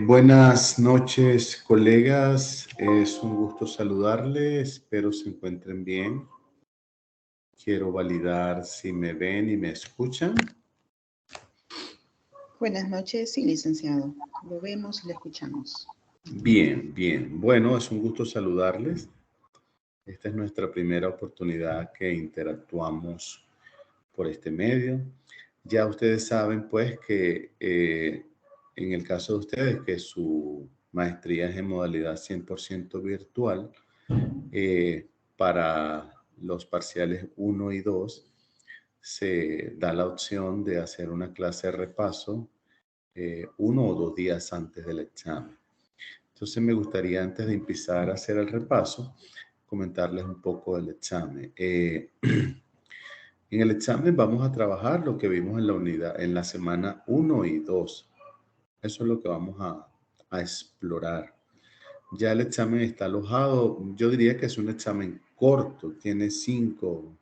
Buenas noches, colegas. Es un gusto saludarles. Espero se encuentren bien. Quiero validar si me ven y me escuchan. Buenas noches, sí, licenciado. Lo vemos y lo escuchamos. Bien, bien. Bueno, es un gusto saludarles. Esta es nuestra primera oportunidad que interactuamos por este medio. Ya ustedes saben, pues, que en el caso de ustedes, que su maestría es en modalidad 100% virtual, para los parciales 1 y 2 se da la opción de hacer una clase de repaso 1 o 2 días antes del examen. Entonces me gustaría, antes de empezar a hacer el repaso, comentarles un poco del examen. En el examen vamos a trabajar lo que vimos en la unidad, en la semana 1 y 2. Eso es lo que vamos a explorar. Ya el examen está alojado. Yo diría que es un examen corto. Tiene cinco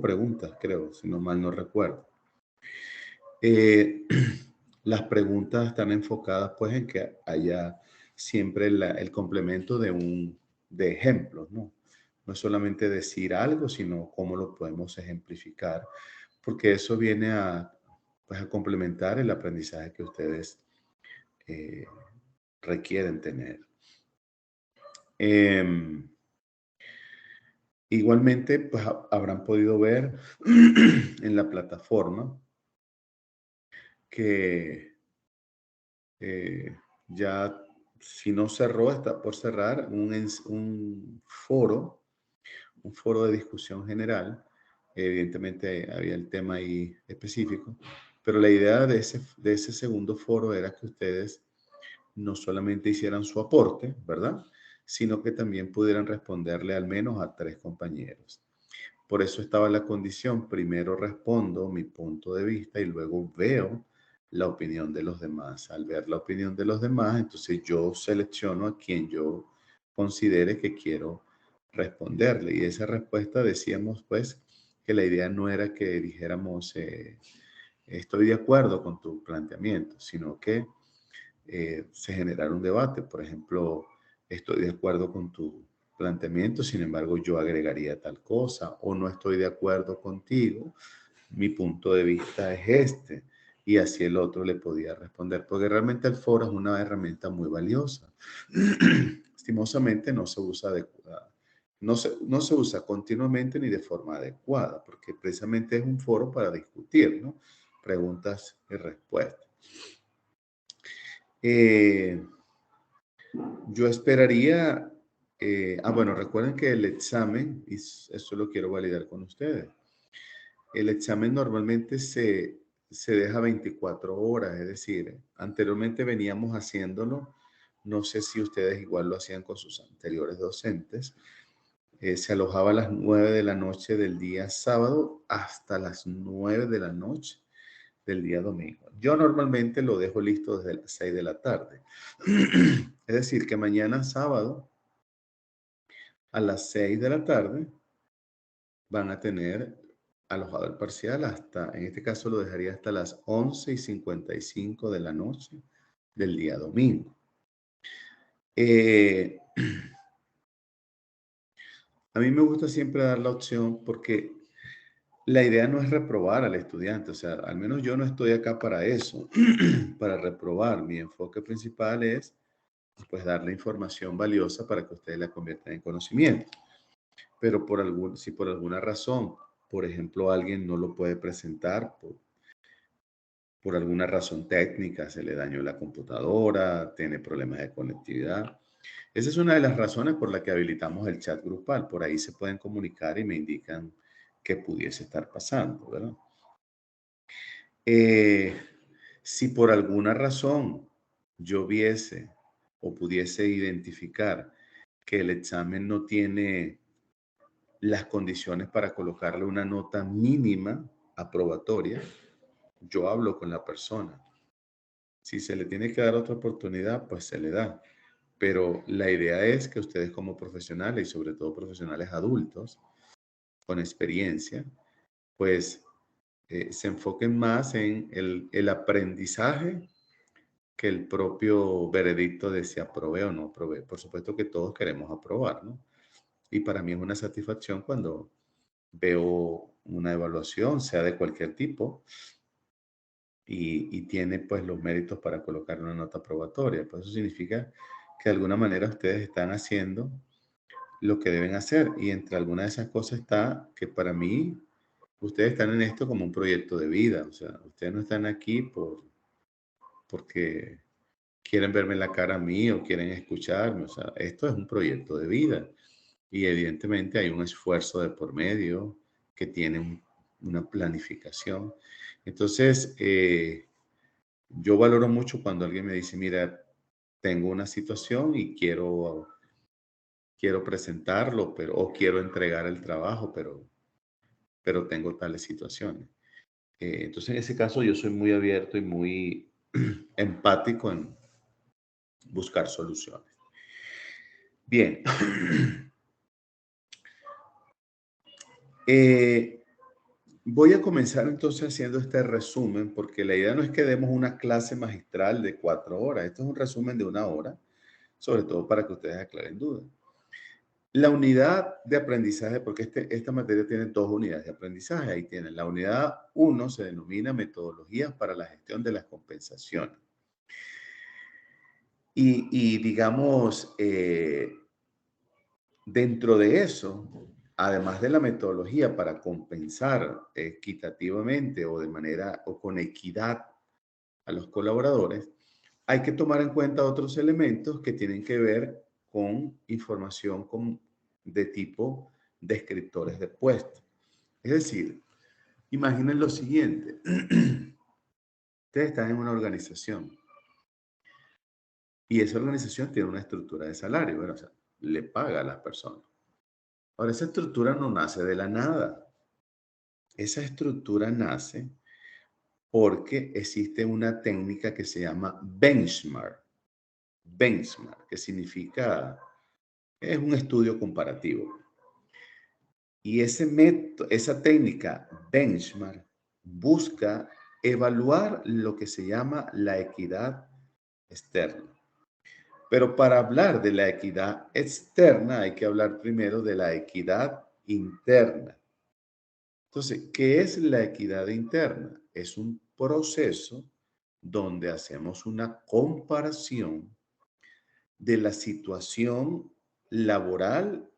preguntas, creo, si no mal no recuerdo. Las preguntas están enfocadas pues en que haya siempre el complemento de ejemplos, ¿no? No es solamente decir algo, sino cómo lo podemos ejemplificar, porque eso viene pues, a complementar el aprendizaje que ustedes requieren tener. Igualmente, pues habrán podido ver en la plataforma que ya, si no cerró, está por cerrar un foro de discusión general. Evidentemente había el tema ahí específico, pero la idea de ese segundo foro era que ustedes no solamente hicieran su aporte, ¿verdad?, sino que también pudieran responderle al menos a 3 compañeros. Por eso estaba la condición: primero respondo mi punto de vista y luego veo la opinión de los demás. Al ver la opinión de los demás, entonces yo selecciono a quien yo considere que quiero responderle. Y esa respuesta, decíamos pues que la idea no era que dijéramos estoy de acuerdo con tu planteamiento, sino que se generara un debate. Por ejemplo, estoy de acuerdo con tu planteamiento, sin embargo, yo agregaría tal cosa, o no estoy de acuerdo contigo, mi punto de vista es este, y así el otro le podía responder, porque realmente el foro es una herramienta muy valiosa. Lastimosamente no se usa adecuada. No se usa continuamente ni de forma adecuada, porque precisamente es un foro para discutir, ¿no? Preguntas y respuestas. Yo esperaría, bueno, recuerden que el examen, y esto lo quiero validar con ustedes, el examen normalmente se deja 24 horas, es decir, anteriormente veníamos haciéndolo, no sé si ustedes igual lo hacían con sus anteriores docentes, se alojaba a las 9 de la noche del día sábado hasta las 9 de la noche del día domingo. Yo normalmente lo dejo listo desde las 6 de la tarde. Es decir, que mañana sábado a las 6 de la tarde van a tener alojado el parcial hasta, en este caso lo dejaría hasta las 11:55 de la noche del día domingo. A mí me gusta siempre dar la opción porque la idea no es reprobar al estudiante, o sea, al menos yo no estoy acá para eso, para reprobar. Mi enfoque principal es pues darle información valiosa para que ustedes la conviertan en conocimiento. Pero si por alguna razón, por ejemplo, alguien no lo puede presentar por alguna razón técnica, se le dañó la computadora, tiene problemas de conectividad. Esa es una de las razones por la que habilitamos el chat grupal. Por ahí se pueden comunicar y me indican qué pudiese estar pasando, ¿verdad? Si por alguna razón yo viese o pudiese identificar que el examen no tiene las condiciones para colocarle una nota mínima aprobatoria, yo hablo con la persona. Si se le tiene que dar otra oportunidad, pues se le da. Pero la idea es que ustedes como profesionales, y sobre todo profesionales adultos, con experiencia, pues se enfoquen más en el aprendizaje que el propio veredicto de si aprobé o no aprobé. Por supuesto que todos queremos aprobar, ¿no? Y para mí es una satisfacción cuando veo una evaluación, sea de cualquier tipo, y tiene pues los méritos para colocar una nota aprobatoria. Pues eso significa que de alguna manera ustedes están haciendo lo que deben hacer. Y entre algunas de esas cosas está que para mí, ustedes están en esto como un proyecto de vida. O sea, ustedes no están aquí porque quieren verme la cara a mí o quieren escucharme. O sea, esto es un proyecto de vida. Y evidentemente hay un esfuerzo de por medio que tiene una planificación. Entonces, yo valoro mucho cuando alguien me dice, mira, tengo una situación y quiero presentarlo, o quiero entregar el trabajo, pero tengo tales situaciones. Entonces, en ese caso, yo soy muy abierto y muy empático en buscar soluciones. Bien. Voy a comenzar entonces haciendo este resumen, porque la idea no es que demos una clase magistral de 4 horas. Esto es un resumen de 1 hora, sobre todo para que ustedes aclaren dudas. La unidad de aprendizaje, porque esta materia tiene 2 unidades de aprendizaje. Ahí tienen. La unidad 1 se denomina metodologías para la gestión de las compensaciones. Y digamos, dentro de eso, además de la metodología para compensar equitativamente o de manera o con equidad a los colaboradores, hay que tomar en cuenta otros elementos que tienen que ver con información de tipo descriptores de puesto. Es decir, imaginen lo siguiente. Ustedes están en una organización y esa organización tiene una estructura de salario, bueno, o sea, le paga a las personas. Ahora, esa estructura no nace de la nada. Esa estructura nace porque existe una técnica que se llama benchmark. Benchmark, que significa, es un estudio comparativo. Y esa técnica benchmark busca evaluar lo que se llama la equidad externa. Pero para hablar de la equidad externa hay que hablar primero de la equidad interna. Entonces, ¿qué es la equidad interna? Es un proceso donde hacemos una comparación de la situación laboral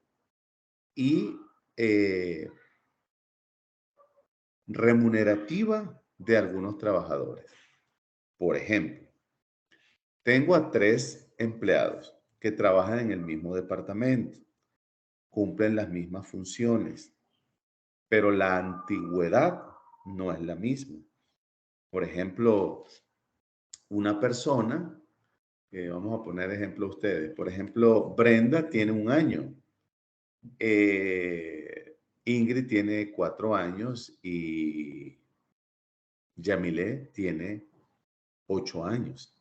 y remunerativa de algunos trabajadores. Por ejemplo, tengo a 3 empleados que trabajan en el mismo departamento, cumplen las mismas funciones, pero la antigüedad no es la misma. Por ejemplo, una persona, vamos a poner ejemplo a ustedes, por ejemplo, Brenda tiene 1 año, Ingrid tiene 4 años y Yamile tiene 8 años.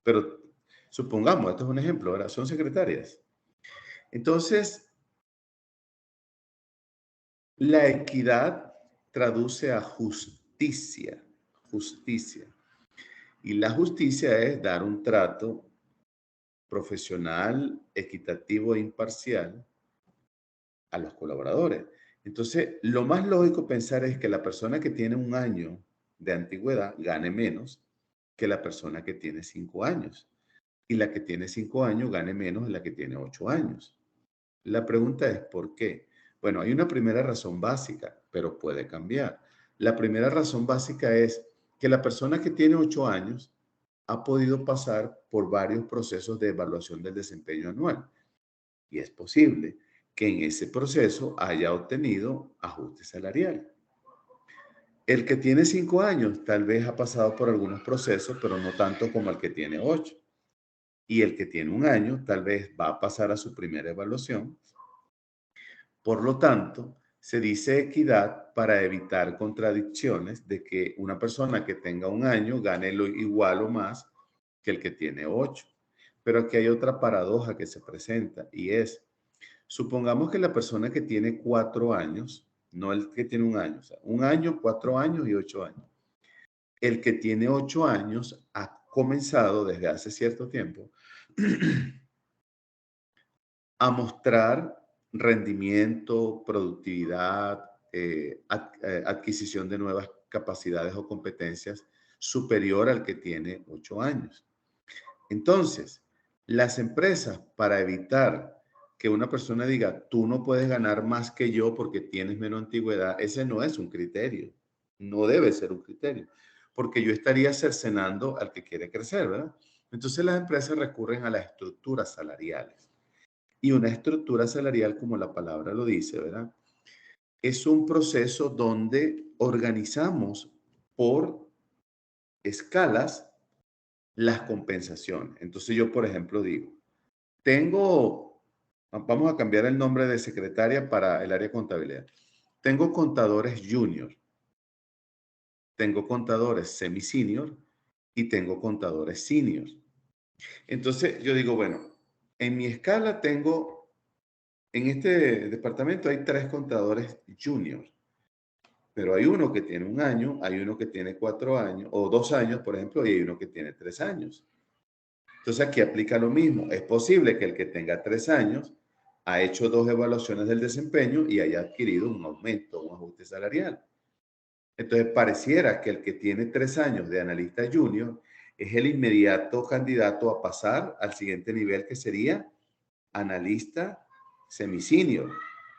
Pero supongamos, esto es un ejemplo, ¿verdad? Son secretarias. Entonces, la equidad traduce a justicia, justicia. Y la justicia es dar un trato profesional, equitativo e imparcial a los colaboradores. Entonces, lo más lógico pensar es que la persona que tiene 1 año de antigüedad gane menos que la persona que tiene 5 años. Y la que tiene 5 años gane menos de la que tiene 8 años. La pregunta es, ¿por qué? Bueno, hay una primera razón básica, pero puede cambiar. La primera razón básica es que la persona que tiene 8 años ha podido pasar por varios procesos de evaluación del desempeño anual. Y es posible que en ese proceso haya obtenido ajuste salarial. El que tiene 5 años tal vez ha pasado por algunos procesos, pero no tanto como el que tiene 8. Y el que tiene 1 año tal vez va a pasar a su primera evaluación. Por lo tanto, se dice equidad para evitar contradicciones de que una persona que tenga 1 año gane lo igual o más que el que tiene 8. Pero aquí hay otra paradoja que se presenta y es, supongamos que la persona que tiene 4 años, no el que tiene 1 año, o sea, 1 año, 4 años y 8 años. El que tiene 8 años comenzado desde hace cierto tiempo a mostrar rendimiento, productividad, adquisición de nuevas capacidades o competencias superior al que tiene 8 años. Entonces, las empresas, para evitar que una persona diga, tú no puedes ganar más que yo porque tienes menos antigüedad, ese no es un criterio, no debe ser un criterio, porque yo estaría cercenando al que quiere crecer, ¿verdad? Entonces las empresas recurren a las estructuras salariales. Y una estructura salarial, como la palabra lo dice, ¿verdad? Es un proceso donde organizamos por escalas las compensaciones. Entonces yo, por ejemplo, digo, vamos a cambiar el nombre de secretaria para el área de contabilidad. Tengo contadores junior, tengo contadores semi-senior y tengo contadores senior. Entonces yo digo, bueno, en mi escala en este departamento hay 3 contadores junior, pero hay uno que tiene 1 año, hay uno que tiene 4 años, o 2 años, por ejemplo, y hay uno que tiene 3 años. Entonces aquí aplica lo mismo. Es posible que el que tenga 3 años ha hecho 2 evaluaciones del desempeño y haya adquirido un aumento, un ajuste salarial. Entonces pareciera que el que tiene 3 años de analista junior es el inmediato candidato a pasar al siguiente nivel, que sería analista semi-senior.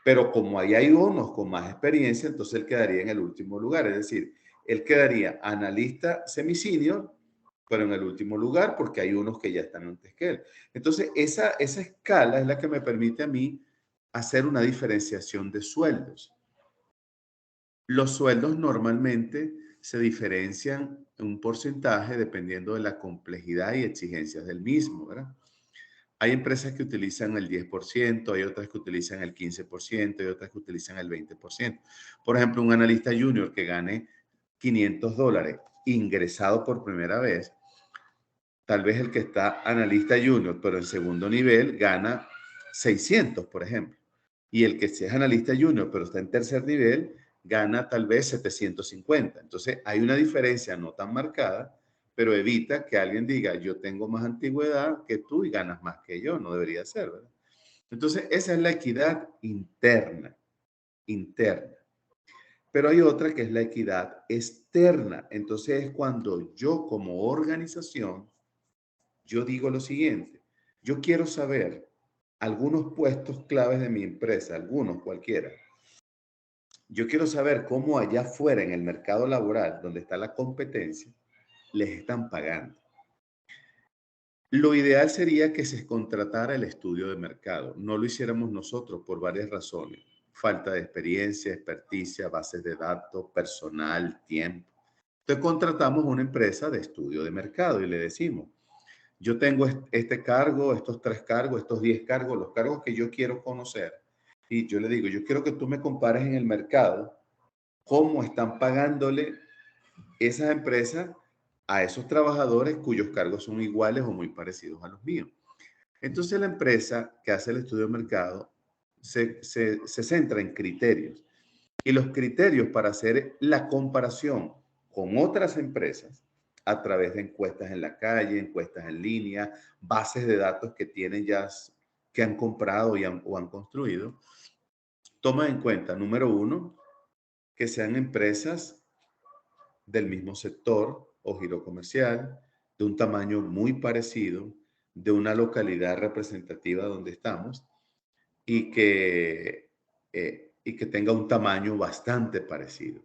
Pero como ahí hay unos con más experiencia, entonces él quedaría en el último lugar. Es decir, él quedaría analista semi-senior, pero en el último lugar porque hay unos que ya están antes que él. Entonces, esa escala es la que me permite a mí hacer una diferenciación de sueldos. Los sueldos normalmente se diferencian en un porcentaje dependiendo de la complejidad y exigencias del mismo, ¿verdad? Hay empresas que utilizan el 10%, hay otras que utilizan el 15%, hay otras que utilizan el 20%. Por ejemplo, un analista junior que gane $500 ingresado por primera vez, tal vez el que está analista junior, pero en segundo nivel, gana 600, por ejemplo. Y el que es analista junior, pero está en tercer nivel, gana tal vez 750. Entonces, hay una diferencia no tan marcada, pero evita que alguien diga, yo tengo más antigüedad que tú y ganas más que yo. No debería ser, ¿verdad? Entonces, esa es la equidad interna, interna. Pero hay otra que es la equidad externa. Entonces, es cuando yo como organización, yo digo lo siguiente, yo quiero saber algunos puestos claves de mi empresa, algunos cualquiera. Yo quiero saber cómo allá afuera en el mercado laboral, donde está la competencia, les están pagando. Lo ideal sería que se contratara el estudio de mercado. No lo hiciéramos nosotros por varias razones. Falta de experiencia, experticia, bases de datos, personal, tiempo. Entonces contratamos una empresa de estudio de mercado y le decimos, yo tengo este cargo, estos 3 cargos, estos 10 cargos, los cargos que yo quiero conocer. Y yo le digo, yo quiero que tú me compares en el mercado cómo están pagándole esas empresas a esos trabajadores cuyos cargos son iguales o muy parecidos a los míos. Entonces la empresa que hace el estudio de mercado se centra en criterios. Y los criterios para hacer la comparación con otras empresas a través de encuestas en la calle, encuestas en línea, bases de datos que tienen ya, que han comprado o han construido, toma en cuenta, número 1, que sean empresas del mismo sector o giro comercial, de un tamaño muy parecido, de una localidad representativa donde estamos y que tenga un tamaño bastante parecido.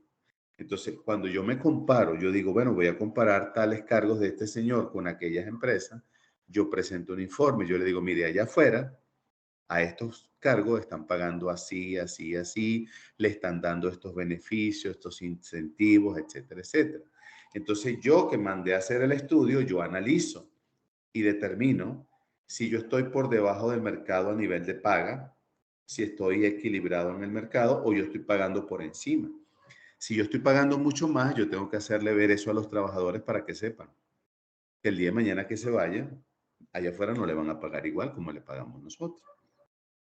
Entonces, cuando yo me comparo, yo digo, bueno, voy a comparar tales cargos de este señor con aquellas empresas, yo presento un informe, yo le digo, mire, allá afuera, a estos cargos están pagando así, así, así, le están dando estos beneficios, estos incentivos, etcétera, etcétera. Entonces, yo que mandé a hacer el estudio, yo analizo y determino si yo estoy por debajo del mercado a nivel de paga, si estoy equilibrado en el mercado o yo estoy pagando por encima. Si yo estoy pagando mucho más, yo tengo que hacerle ver eso a los trabajadores para que sepan que el día de mañana que se vayan, allá afuera no le van a pagar igual como le pagamos nosotros.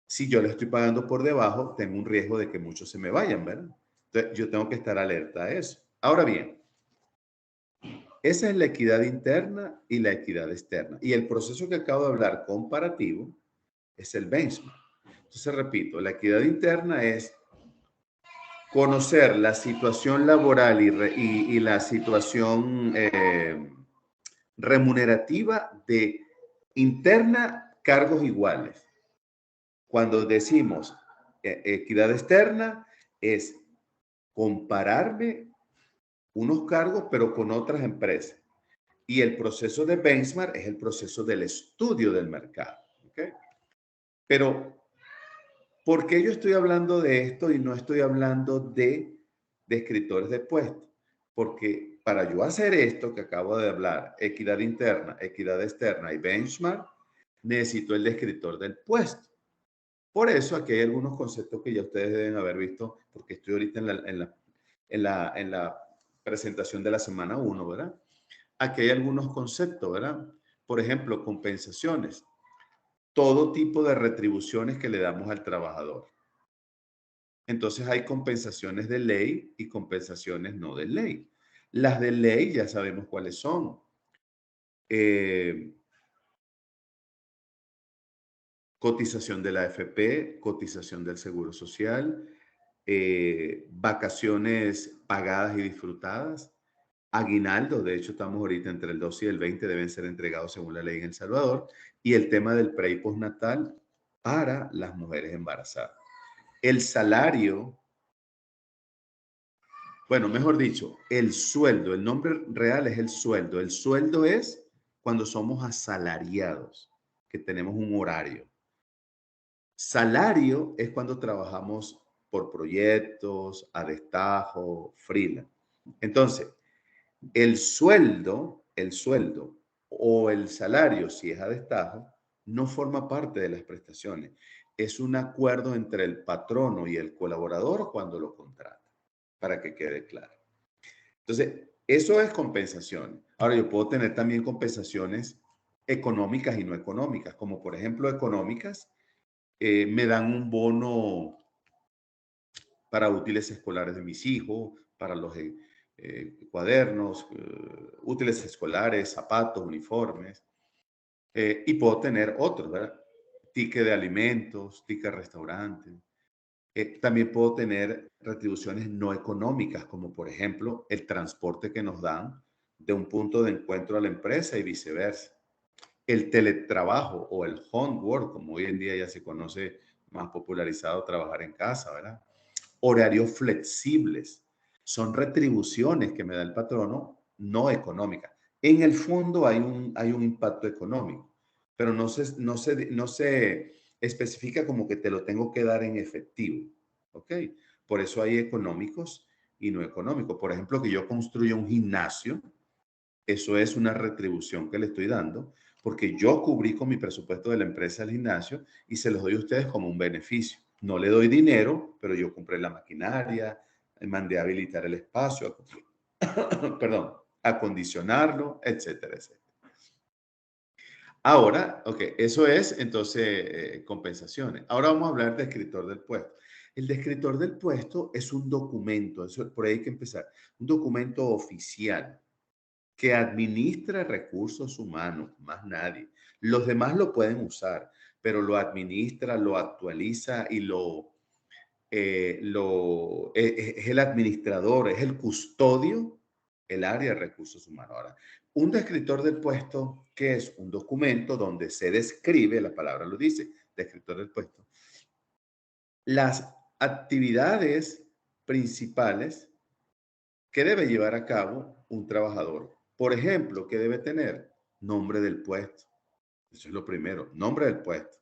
Si yo le estoy pagando por debajo, tengo un riesgo de que muchos se me vayan, ¿verdad? Entonces, yo tengo que estar alerta a eso. Ahora bien, Esa es la equidad interna y la equidad externa. Y el proceso que acabo de hablar, comparativo, es el benchmark. Entonces, repito, la equidad interna es conocer la situación laboral y la situación remunerativa de interna, cargos iguales. Cuando decimos equidad externa, es compararme unos cargos, pero con otras empresas. Y el proceso de benchmark es el proceso del estudio del mercado. ¿Okay? Pero, ¿por qué yo estoy hablando de esto y no estoy hablando de descriptores de puestos? Porque para yo hacer esto que acabo de hablar, equidad interna, equidad externa y benchmark, necesito el descriptor del puesto. Por eso aquí hay algunos conceptos que ya ustedes deben haber visto, porque estoy ahorita en la presentación de la semana 1, ¿verdad? Aquí hay algunos conceptos, ¿verdad? Por ejemplo, compensaciones. Todo tipo de retribuciones que le damos al trabajador. Entonces hay compensaciones de ley y compensaciones no de ley. Las de ley ya sabemos cuáles son. Cotización de la AFP, cotización del Seguro Social, vacaciones pagadas y disfrutadas, aguinaldo, de hecho estamos ahorita entre el 12 y el 20, deben ser entregados según la ley en El Salvador, y el tema del pre y postnatal para las mujeres embarazadas. El salario, bueno, mejor dicho, el sueldo, el nombre real es el sueldo. El sueldo es cuando somos asalariados, que tenemos un horario. Salario es cuando trabajamos por proyectos, a destajo, freelance. Entonces, el sueldo o el salario, si es a destajo, no forma parte de las prestaciones. Es un acuerdo entre el patrono y el colaborador cuando lo contrata, para que quede claro. Entonces, eso es compensación. Ahora, yo puedo tener también compensaciones económicas y no económicas, como por ejemplo económicas, me dan un bono para útiles escolares de mis hijos, para los cuadernos, útiles escolares, zapatos, uniformes, y puedo tener otros, ¿verdad? Ticket de alimentos, ticket restaurante. También puedo tener retribuciones no económicas, como por ejemplo el transporte que nos dan de un punto de encuentro a la empresa y viceversa. El teletrabajo o el home work, como hoy en día ya se conoce más popularizado, trabajar en casa, ¿verdad? Horarios flexibles. Son retribuciones que me da el patrono no económicas. En el fondo hay un impacto económico, pero no se especifica como que te lo tengo que dar en efectivo. ¿Ok? Por eso hay económicos y no económicos. Por ejemplo, que yo construya un gimnasio, eso es una retribución que le estoy dando porque yo cubrí con mi presupuesto de la empresa el gimnasio y se los doy a ustedes como un beneficio. No le doy dinero, pero yo compré la maquinaria, mandé a habilitar el espacio, perdón, acondicionarlo, etcétera, etcétera. Ahora, ok, eso es entonces compensaciones. Ahora vamos a hablar de descriptor del puesto. El descriptor del puesto es un documento, eso por ahí hay que empezar, un documento oficial que administra recursos humanos, más nadie. Los demás lo pueden usar, pero lo administra, lo actualiza y es el administrador, es el custodio, el área de recursos humanos. Ahora, un descriptor del puesto, que es un documento donde se describe, la palabra lo dice, descriptor del puesto, las actividades principales que debe llevar a cabo un trabajador. Por ejemplo, ¿qué debe tener? Nombre del puesto. Eso es lo primero, nombre del puesto.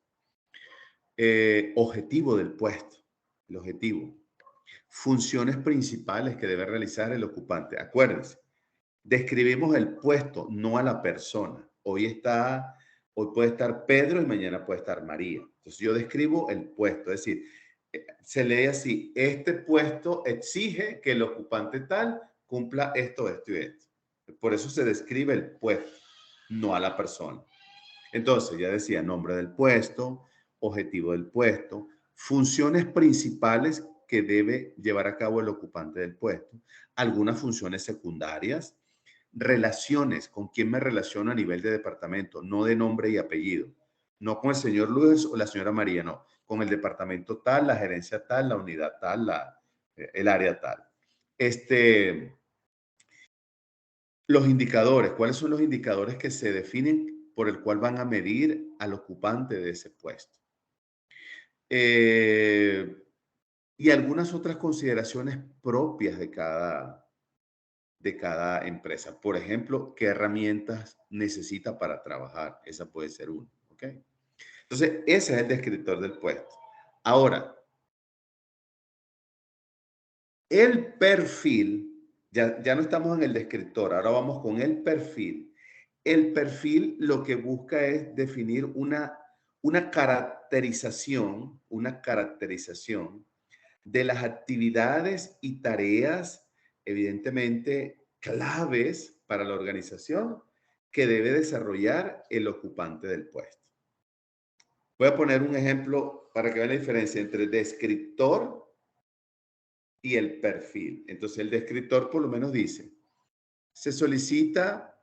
Objetivo del puesto, el objetivo. Funciones principales que debe realizar el ocupante. Acuérdense, describimos el puesto, no a la persona. Hoy puede estar Pedro y mañana puede estar María. Entonces yo describo el puesto, es decir, se lee así, este puesto exige que el ocupante tal cumpla esto, esto y esto. Por eso se describe el puesto, no a la persona. Entonces, ya decía, nombre del puesto, objetivo del puesto, funciones principales que debe llevar a cabo el ocupante del puesto, algunas funciones secundarias, relaciones, con quién me relaciono a nivel de departamento, no de nombre y apellido. No con el señor Luis o la señora María, no. Con el departamento tal, la gerencia tal, la unidad tal, el área tal. Los indicadores, ¿cuáles son los indicadores que se definen por el cual van a medir al ocupante de ese puesto? Y algunas otras consideraciones propias de cada empresa. Por ejemplo, ¿qué herramientas necesita para trabajar? Esa puede ser una, ¿ok? Entonces, ese es el descriptor del puesto. Ahora, el perfil, ya no estamos en el descriptor, ahora vamos con el perfil. El perfil lo que busca es definir una caracterización de las actividades y tareas, evidentemente, claves para la organización que debe desarrollar el ocupante del puesto. Voy a poner un ejemplo para que vean la diferencia entre el descriptor y el perfil. Entonces, el descriptor por lo menos dice, se solicita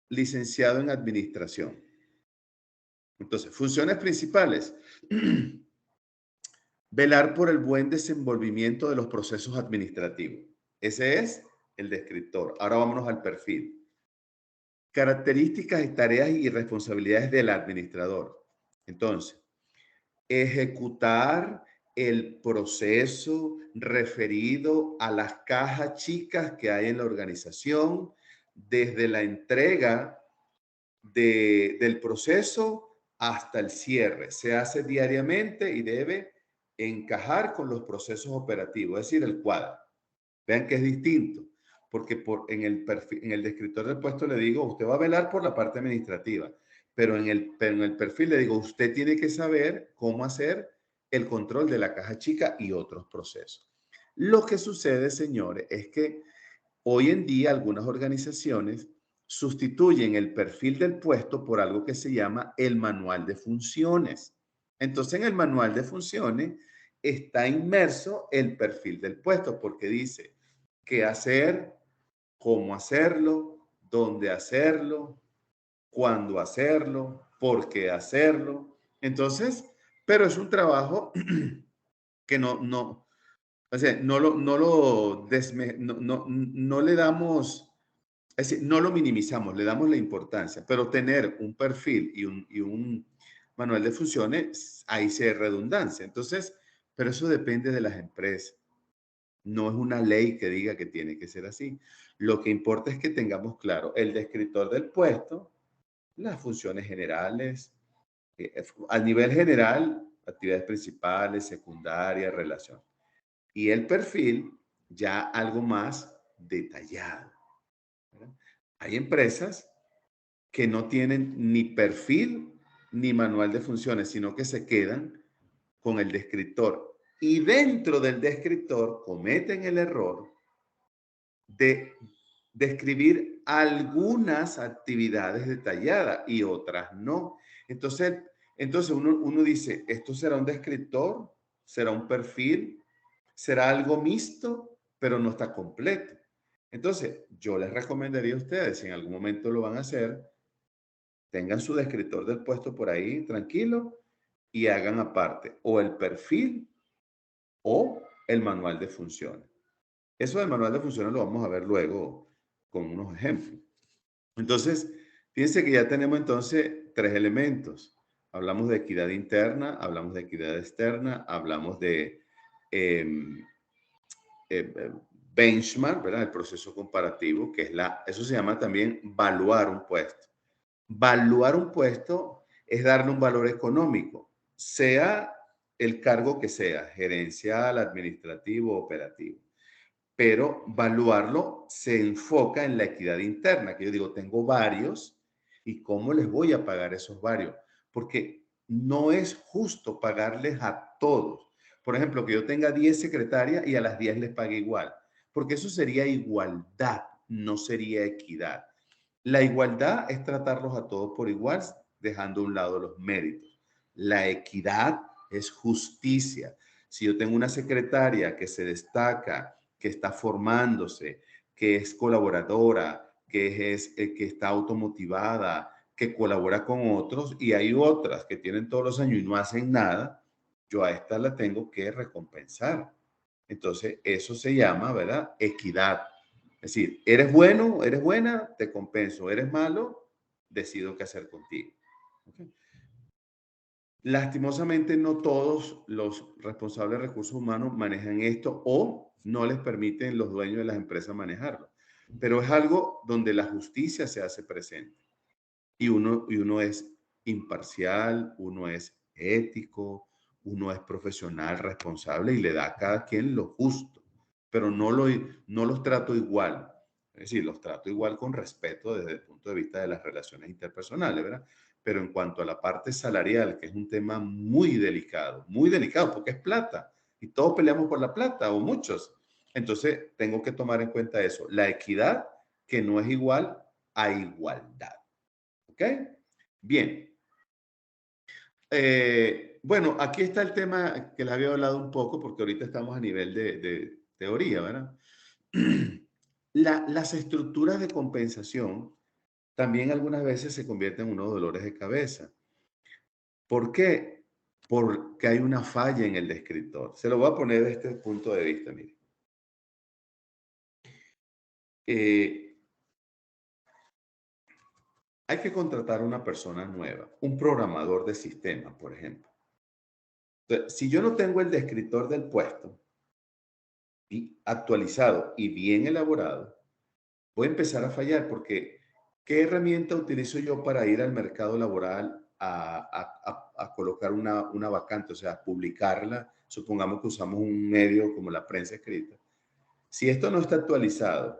licenciado en administración. Entonces, funciones principales. Velar por el buen desenvolvimiento de los procesos administrativos. Ese es el descriptor. Ahora vámonos al perfil. Características, tareas y responsabilidades del administrador. Entonces, ejecutar el proceso referido a las cajas chicas que hay en la organización, desde la entrega del proceso hasta el cierre. Se hace diariamente y debe encajar con los procesos operativos, es decir, el cuadro. Vean que es distinto, porque en el descriptor del puesto le digo, usted va a velar por la parte administrativa, pero en el perfil le digo, usted tiene que saber cómo hacer el control de la caja chica y otros procesos. Lo que sucede, señores, es que hoy en día algunas organizaciones sustituyen el perfil del puesto por algo que se llama el manual de funciones. Entonces, en el manual de funciones está inmerso el perfil del puesto porque dice qué hacer, cómo hacerlo, dónde hacerlo, cuándo hacerlo, por qué hacerlo. Entonces, pero es un trabajo que o sea, no le damos, es decir, no lo minimizamos, le damos la importancia, pero tener un perfil y un manual de funciones, ahí sí hay redundancia. Entonces, pero eso depende de las empresas. No es una ley que diga que tiene que ser así. Lo que importa es que tengamos claro el descriptor del puesto, las funciones generales, a nivel general, actividades principales, secundarias, relación. Y el perfil ya algo más detallado, ¿verdad? Hay empresas que no tienen ni perfil ni manual de funciones, sino que se quedan con el descriptor. Y dentro del descriptor cometen el error de describir algunas actividades detalladas y otras no. Entonces uno dice, ¿esto será un descriptor? ¿Será un perfil? ¿Será algo mixto? Pero no está completo. Entonces, yo les recomendaría a ustedes, si en algún momento lo van a hacer, tengan su descriptor del puesto por ahí tranquilo y hagan aparte o el perfil o el manual de funciones. Eso del manual de funciones lo vamos a ver luego con unos ejemplos. Entonces, fíjense que ya tenemos entonces tres elementos. Hablamos de equidad interna, hablamos de equidad externa, hablamos de eh, benchmark, ¿verdad? El proceso comparativo, que es eso se llama también valuar un puesto. Valuar un puesto es darle un valor económico, sea el cargo que sea, gerencial, administrativo, operativo. Pero valuarlo se enfoca en la equidad interna, que yo digo, tengo varios y cómo les voy a pagar esos varios, porque no es justo pagarles a todos. Por ejemplo, que yo tenga 10 secretarias y a las 10 les pague igual, porque eso sería igualdad, no sería equidad. La igualdad es tratarlos a todos por igual, dejando a un lado los méritos. La equidad es justicia. Si yo tengo una secretaria que se destaca, que está formándose, que es colaboradora, que está automotivada, que colabora con otros, y hay otras que tienen todos los años y no hacen nada. Yo a esta la tengo que recompensar. Entonces, eso se llama, ¿verdad? Equidad. Es decir, eres bueno, eres buena, te compenso. Eres malo, decido qué hacer contigo. ¿Okay? Lastimosamente, no todos los responsables de recursos humanos manejan esto o no les permiten los dueños de las empresas manejarlo. Pero es algo donde la justicia se hace presente y uno es imparcial, uno es ético, uno es profesional, responsable y le da a cada quien lo justo, pero no los trato igual. Es decir, los trato igual con respeto desde el punto de vista de las relaciones interpersonales, ¿verdad? Pero en cuanto a la parte salarial, que es un tema muy delicado, porque es plata y todos peleamos por la plata o muchos. Entonces, tengo que tomar en cuenta eso, la equidad, que no es igual a igualdad. ¿Ok? Bien. Bueno, aquí está el tema que les había hablado un poco, porque ahorita estamos a nivel de teoría, ¿verdad? Las estructuras de compensación también algunas veces se convierten en unos dolores de cabeza. ¿Por qué? Porque hay una falla en el descriptor. Se lo voy a poner desde este punto de vista, mire. Hay que contratar a una persona nueva, un programador de sistemas, por ejemplo. Entonces, si yo no tengo el descriptor del puesto y actualizado y bien elaborado, voy a empezar a fallar porque ¿qué herramienta utilizo yo para ir al mercado laboral a colocar una vacante, o sea, publicarla? Supongamos que usamos un medio como la prensa escrita. Si esto no está actualizado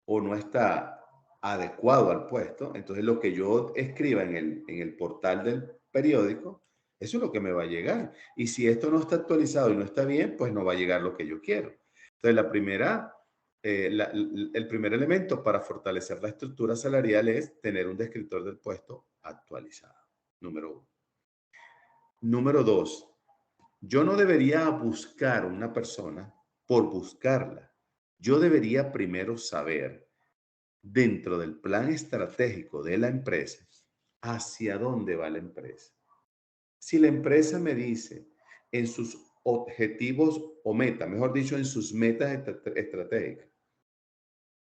o no está adecuado al puesto, entonces lo que yo escriba en el portal del periódico, eso es lo que me va a llegar. Y si esto no está actualizado y no está bien, pues no va a llegar lo que yo quiero. Entonces, el primer elemento para fortalecer la estructura salarial es tener un descriptor del puesto actualizado. Número uno. Número dos, yo no debería buscar una persona por buscarla. Yo debería primero saber dentro del plan estratégico de la empresa hacia dónde va la empresa. Si la empresa me dice en sus objetivos o metas, mejor dicho, en sus metas estratégicas,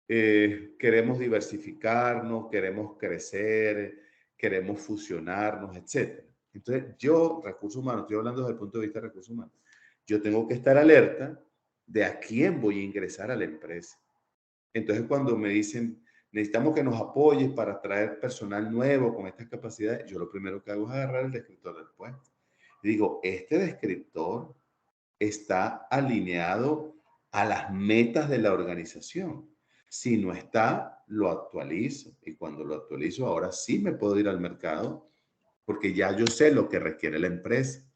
queremos diversificarnos, queremos crecer, queremos fusionarnos, etc. Entonces, yo, recursos humanos, estoy hablando desde el punto de vista de recursos humanos, yo tengo que estar alerta de a quién voy a ingresar a la empresa. Entonces, cuando me dicen, necesitamos que nos apoyes para traer personal nuevo con estas capacidades, yo lo primero que hago es agarrar el descriptor del puesto. Y digo, este descriptor está alineado a las metas de la organización. Si no está, lo actualizo. Y cuando lo actualizo, ahora sí me puedo ir al mercado porque ya yo sé lo que requiere la empresa.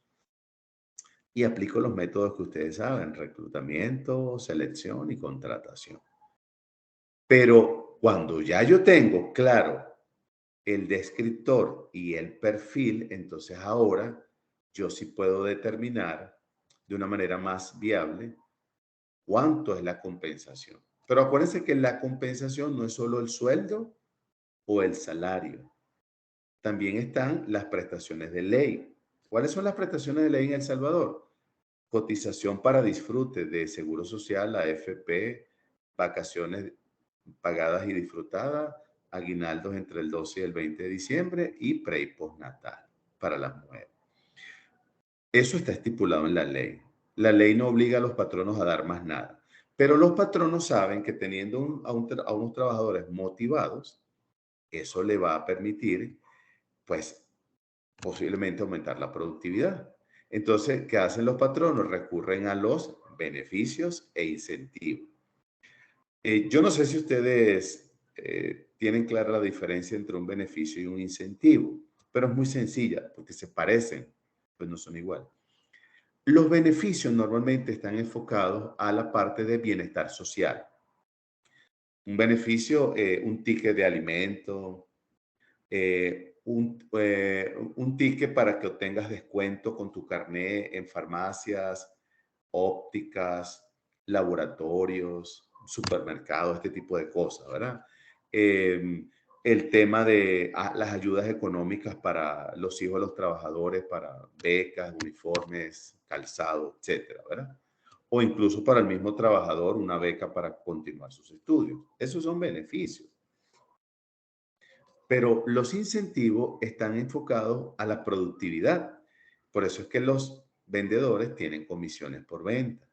Y aplico los métodos que ustedes saben, reclutamiento, selección y contratación. Pero cuando ya yo tengo claro el descriptor y el perfil, entonces ahora yo sí puedo determinar de una manera más viable cuánto es la compensación. Pero acuérdense que la compensación no es solo el sueldo o el salario. También están las prestaciones de ley. ¿Cuáles son las prestaciones de ley en El Salvador? Cotización para disfrute de seguro social, AFP, vacaciones pagadas y disfrutadas, aguinaldos entre el 12 y el 20 de diciembre y pre y postnatal para las mujeres. Eso está estipulado en la ley. La ley no obliga a los patronos a dar más nada, pero los patronos saben que teniendo a unos trabajadores motivados, eso le va a permitir, pues, posiblemente aumentar la productividad. Entonces, ¿qué hacen los patronos? Recurren a los beneficios e incentivos. Yo no sé si ustedes tienen clara la diferencia entre un beneficio y un incentivo, pero es muy sencilla porque se parecen, pues no son iguales. Los beneficios normalmente están enfocados a la parte de bienestar social. Un beneficio, un ticket de alimento, un ticket para que obtengas descuento con tu carnet en farmacias, ópticas, laboratorios, supermercados, este tipo de cosas, ¿verdad? El tema de las ayudas económicas para los hijos de los trabajadores, para becas, uniformes, calzado, etcétera, ¿verdad? O incluso para el mismo trabajador una beca para continuar sus estudios. Esos son beneficios. Pero los incentivos están enfocados a la productividad. Por eso es que los vendedores tienen comisiones por venta.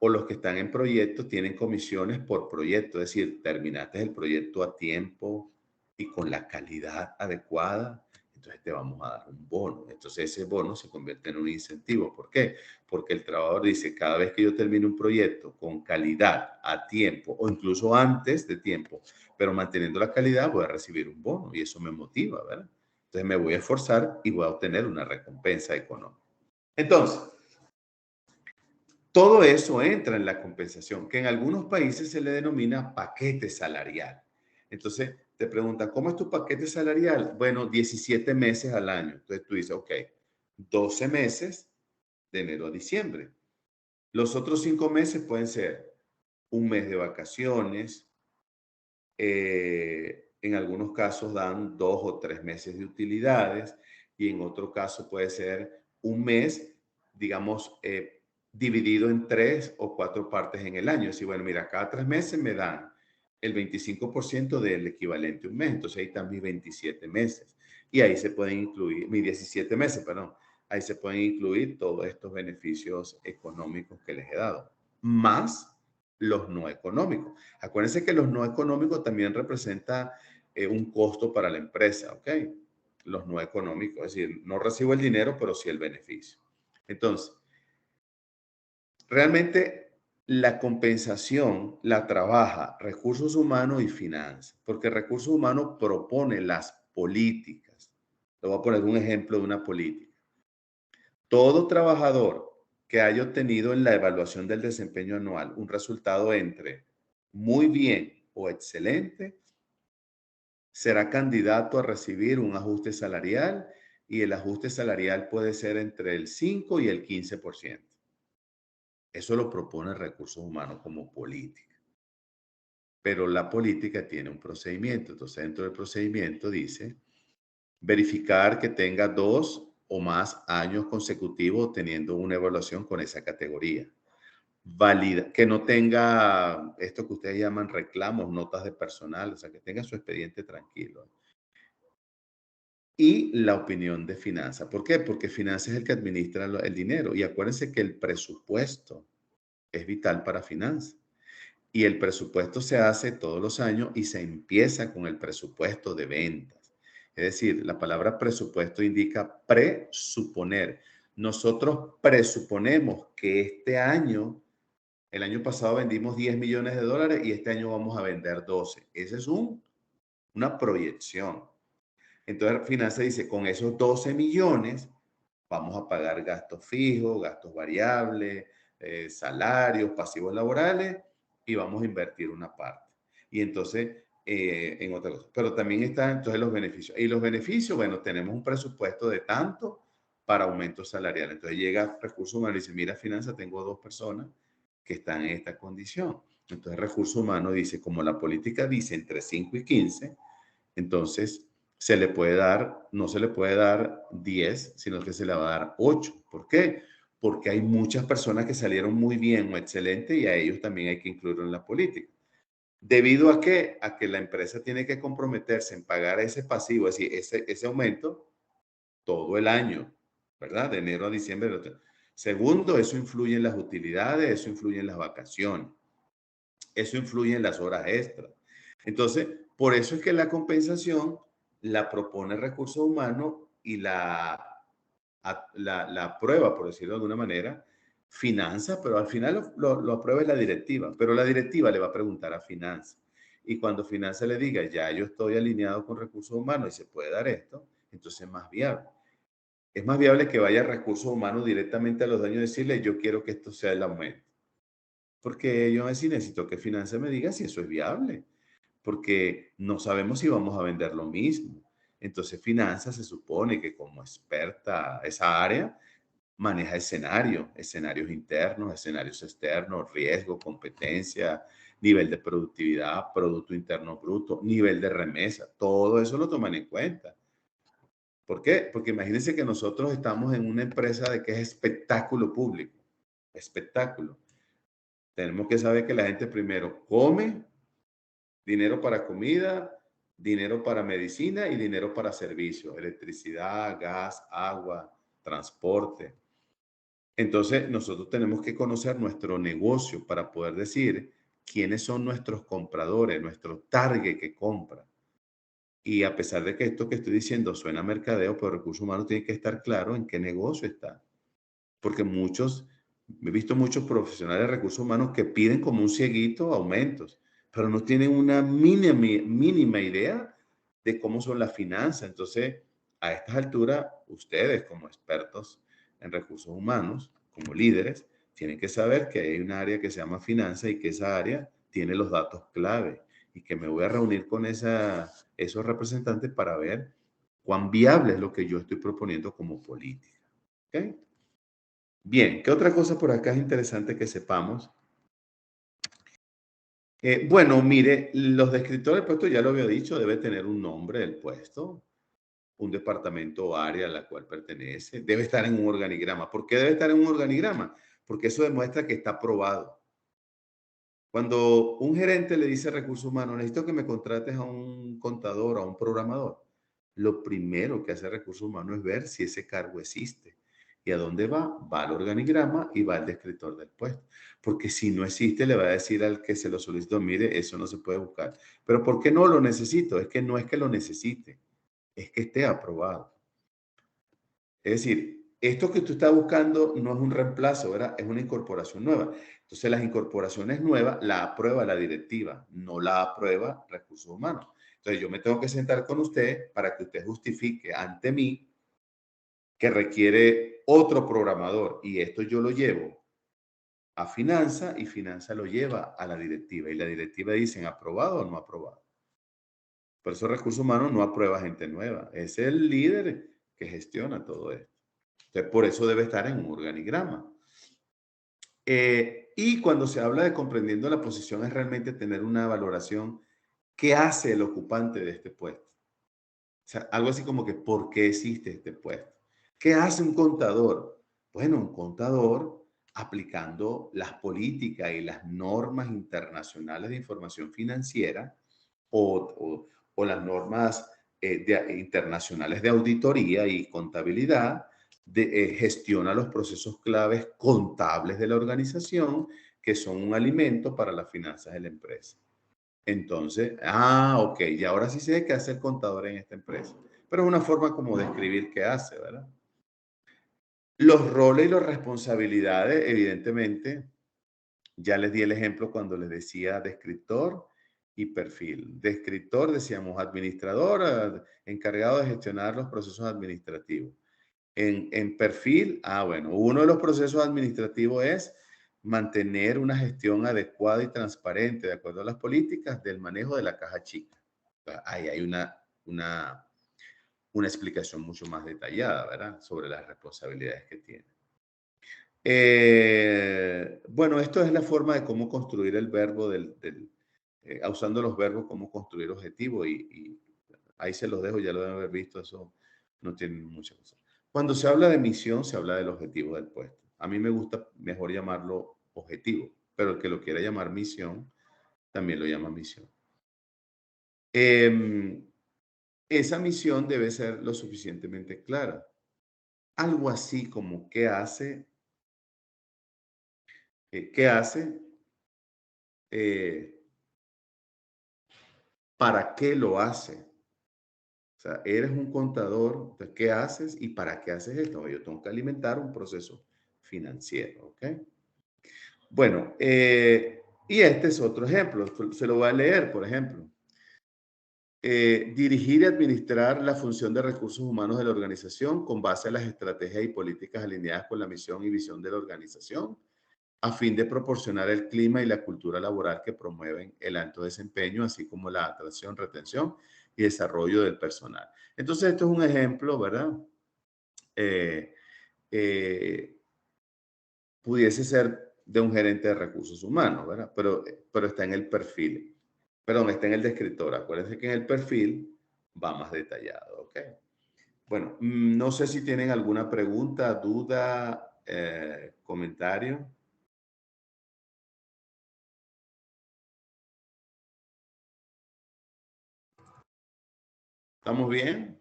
O los que están en proyectos tienen comisiones por proyecto. Es decir, terminaste el proyecto a tiempo y con la calidad adecuada, entonces te vamos a dar un bono. Entonces ese bono se convierte en un incentivo. ¿Por qué? Porque el trabajador dice, cada vez que yo termine un proyecto con calidad, a tiempo o incluso antes de tiempo, pero manteniendo la calidad, voy a recibir un bono y eso me motiva, ¿verdad? Entonces me voy a esforzar y voy a obtener una recompensa económica. Entonces, todo eso entra en la compensación, que en algunos países se le denomina paquete salarial. Entonces, te preguntan, ¿cómo es tu paquete salarial? Bueno, 17 meses al año. Entonces tú dices, ok, 12 meses de enero a diciembre. Los otros 5 meses pueden ser un mes de vacaciones. En algunos casos dan 2 o 3 meses de utilidades y en otro caso puede ser un mes, digamos, dividido en 3 o 4 partes en el año. Es decir, bueno, mira, cada 3 meses me dan el 25% del equivalente a un mes. Entonces ahí están mis 27 meses. Y ahí se pueden incluir, mis 17 meses, perdón. Ahí se pueden incluir todos estos beneficios económicos que les he dado. Más los no económicos. Acuérdense que los no económicos también representan un costo para la empresa, ¿ok? Los no económicos, es decir, no recibo el dinero, pero sí el beneficio. Entonces, realmente la compensación la trabaja recursos humanos y finanzas, porque recursos humanos propone las políticas. Le voy a poner un ejemplo de una política. Todo trabajador que haya obtenido en la evaluación del desempeño anual un resultado entre muy bien o excelente, será candidato a recibir un ajuste salarial y el ajuste salarial puede ser entre el 5 y el 15%. Eso lo propone Recursos Humanos como política. Pero la política tiene un procedimiento. Entonces, dentro del procedimiento dice verificar que tenga 2 o más años consecutivos teniendo una evaluación con esa categoría. Válida, que no tenga esto que ustedes llaman reclamos, notas de personal, o sea, que tenga su expediente tranquilo. Y la opinión de finanzas. ¿Por qué? Porque finanzas es el que administra el dinero. Y acuérdense que el presupuesto es vital para finanzas. Y el presupuesto se hace todos los años y se empieza con el presupuesto de ventas. Es decir, la palabra presupuesto indica presuponer. Nosotros presuponemos que este año, el año pasado vendimos 10 millones de dólares y este año vamos a vender 12. Esa es una proyección. Entonces, finanzas dice, con esos 12 millones vamos a pagar gastos fijos, gastos variables, salarios, pasivos laborales y vamos a invertir una parte. Y entonces, en otra cosa. Pero también están entonces los beneficios. Y los beneficios, bueno, tenemos un presupuesto de tanto para aumento salarial. Entonces llega Recursos Humanos y dice, mira, finanzas, tengo 2 personas que están en esta condición. Entonces Recursos Humanos dice, como la política dice entre 5 y 15, entonces se le puede dar, no se le puede dar 10, sino que se le va a dar 8. ¿Por qué? Porque hay muchas personas que salieron muy bien o excelente y a ellos también hay que incluirlo en la política. ¿Debido a qué? A que la empresa tiene que comprometerse en pagar ese pasivo, es decir, ese aumento todo el año, ¿verdad? De enero a diciembre. Segundo, eso influye en las utilidades, eso influye en las vacaciones, eso influye en las horas extras. Entonces, por eso es que la compensación la propone Recursos Humanos y la aprueba, por decirlo de alguna manera, finanzas, pero al final lo aprueba la directiva, pero la directiva le va a preguntar a finanzas. Y cuando finanzas le diga, ya yo estoy alineado con Recursos Humanos y se puede dar esto, entonces es más viable. Es más viable que vaya Recursos Humanos directamente a los dueños y decirle, yo quiero que esto sea el aumento. Porque yo sí necesito que finanzas me diga si eso es viable, porque no sabemos si vamos a vender lo mismo. Entonces, finanzas se supone que como experta esa área, maneja escenarios internos, escenarios externos, riesgo, competencia, nivel de productividad, Producto Interno Bruto, nivel de remesa, todo eso lo toman en cuenta. ¿Por qué? Porque imagínense que nosotros estamos en una empresa de que es espectáculo público, espectáculo. Tenemos que saber que la gente primero come, dinero para comida, dinero para medicina y dinero para servicios, electricidad, gas, agua, transporte. Entonces, nosotros tenemos que conocer nuestro negocio para poder decir quiénes son nuestros compradores, nuestro target que compra. Y a pesar de que esto que estoy diciendo suena a mercadeo, pero recursos humanos tiene que estar claro en qué negocio está. Porque he visto muchos profesionales de recursos humanos que piden como un cieguito aumentos, pero no tienen una mínima idea de cómo son las finanzas. Entonces, a estas alturas, ustedes como expertos en recursos humanos, como líderes, tienen que saber que hay un área que se llama finanzas y que esa área tiene los datos clave y que me voy a reunir con esos representantes para ver cuán viable es lo que yo estoy proponiendo como política. ¿Ok? Bien, ¿qué otra cosa por acá es interesante que sepamos? Bueno, mire, los descriptores del puesto, ya lo había dicho, debe tener un nombre del puesto, un departamento o área a la cual pertenece, debe estar en un organigrama. ¿Por qué debe estar en un organigrama? Porque eso demuestra que está aprobado. Cuando un gerente le dice a recursos humanos, necesito que me contrates a un contador, a un programador, lo primero que hace recursos humanos es ver si ese cargo existe. ¿Y a dónde va? Va al organigrama y va al descriptor del puesto. Porque si no existe, le va a decir al que se lo solicitó, mire, eso no se puede buscar. Pero ¿por qué no lo necesito? Es que no es que lo necesite, es que esté aprobado. Es decir, esto que tú estás buscando no es un reemplazo, ¿verdad? Es una incorporación nueva. Entonces, las incorporaciones nuevas la aprueba la directiva, no la aprueba recursos humanos. Entonces, yo me tengo que sentar con usted para que usted justifique ante mí que requiere otro programador y esto yo lo llevo a finanza y finanza lo lleva a la directiva y la directiva dicen aprobado o no aprobado. Por eso recursos humanos no aprueba gente nueva, es el líder que gestiona todo esto. Entonces, por eso debe estar en un organigrama. Y cuando se habla de comprendiendo la posición es realmente tener una valoración. ¿Qué hace el ocupante de este puesto? O sea, algo así como que ¿por qué existe este puesto? ¿Qué hace un contador? Bueno, un contador aplicando las políticas y las normas internacionales de información financiera o las normas internacionales de auditoría y contabilidad, gestiona los procesos claves contables de la organización que son un alimento para las finanzas de la empresa. Entonces, ok, y ahora sí sé qué hace el contador en esta empresa. Pero es una forma como de escribir qué hace, ¿verdad? Los roles y las responsabilidades, evidentemente, ya les di el ejemplo cuando les decía descriptor y perfil. Descriptor, decíamos, administrador, encargado de gestionar los procesos administrativos. En perfil, bueno, uno de los procesos administrativos es mantener una gestión adecuada y transparente de acuerdo a las políticas del manejo de la caja chica. Ahí hay una explicación mucho más detallada, ¿verdad? Sobre las responsabilidades que tiene. Bueno, esto es la forma de cómo construir el verbo usando los verbos, cómo construir objetivos y ahí se los dejo, ya lo deben haber visto, eso no tiene mucha cosa. Cuando se habla de misión, se habla del objetivo del puesto. A mí me gusta mejor llamarlo objetivo, pero el que lo quiera llamar misión, también lo llama misión. Esa misión debe ser lo suficientemente clara. Algo así como qué hace, eh, para qué lo hace. O sea, eres un contador, entonces, ¿qué haces y para qué haces esto? Yo tengo que alimentar un proceso financiero, ¿ok? Bueno, y este es otro ejemplo, se lo voy a leer, por ejemplo. Dirigir y administrar la función de recursos humanos de la organización con base a las estrategias y políticas alineadas con la misión y visión de la organización, a fin de proporcionar el clima y la cultura laboral que promueven el alto desempeño, así como la atracción, retención y desarrollo del personal. Entonces, esto es un ejemplo, ¿verdad? pudiese ser de un gerente de recursos humanos, ¿verdad? Pero está en el perfil, perdón, está en el descriptor. Acuérdense que en el perfil va más detallado, ¿ok? Bueno, no sé si tienen alguna pregunta, duda, comentario. ¿Estamos bien?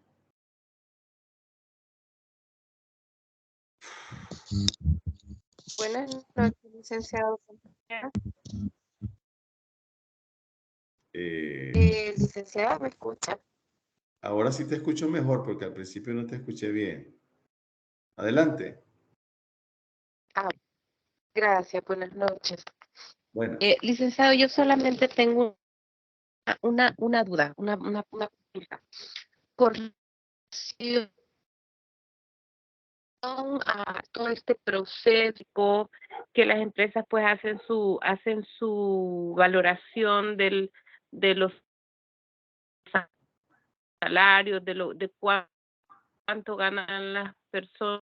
Buenas noches, licenciado. Licenciada, ¿me escucha? Ahora sí te escucho mejor porque al principio no te escuché bien. Adelante. Ah, gracias, buenas noches. Bueno, Licenciado, yo solamente tengo una duda, una consulta. Con relación a todo este proceso que las empresas pues hacen su valoración de los salarios, de cuánto ganan las personas,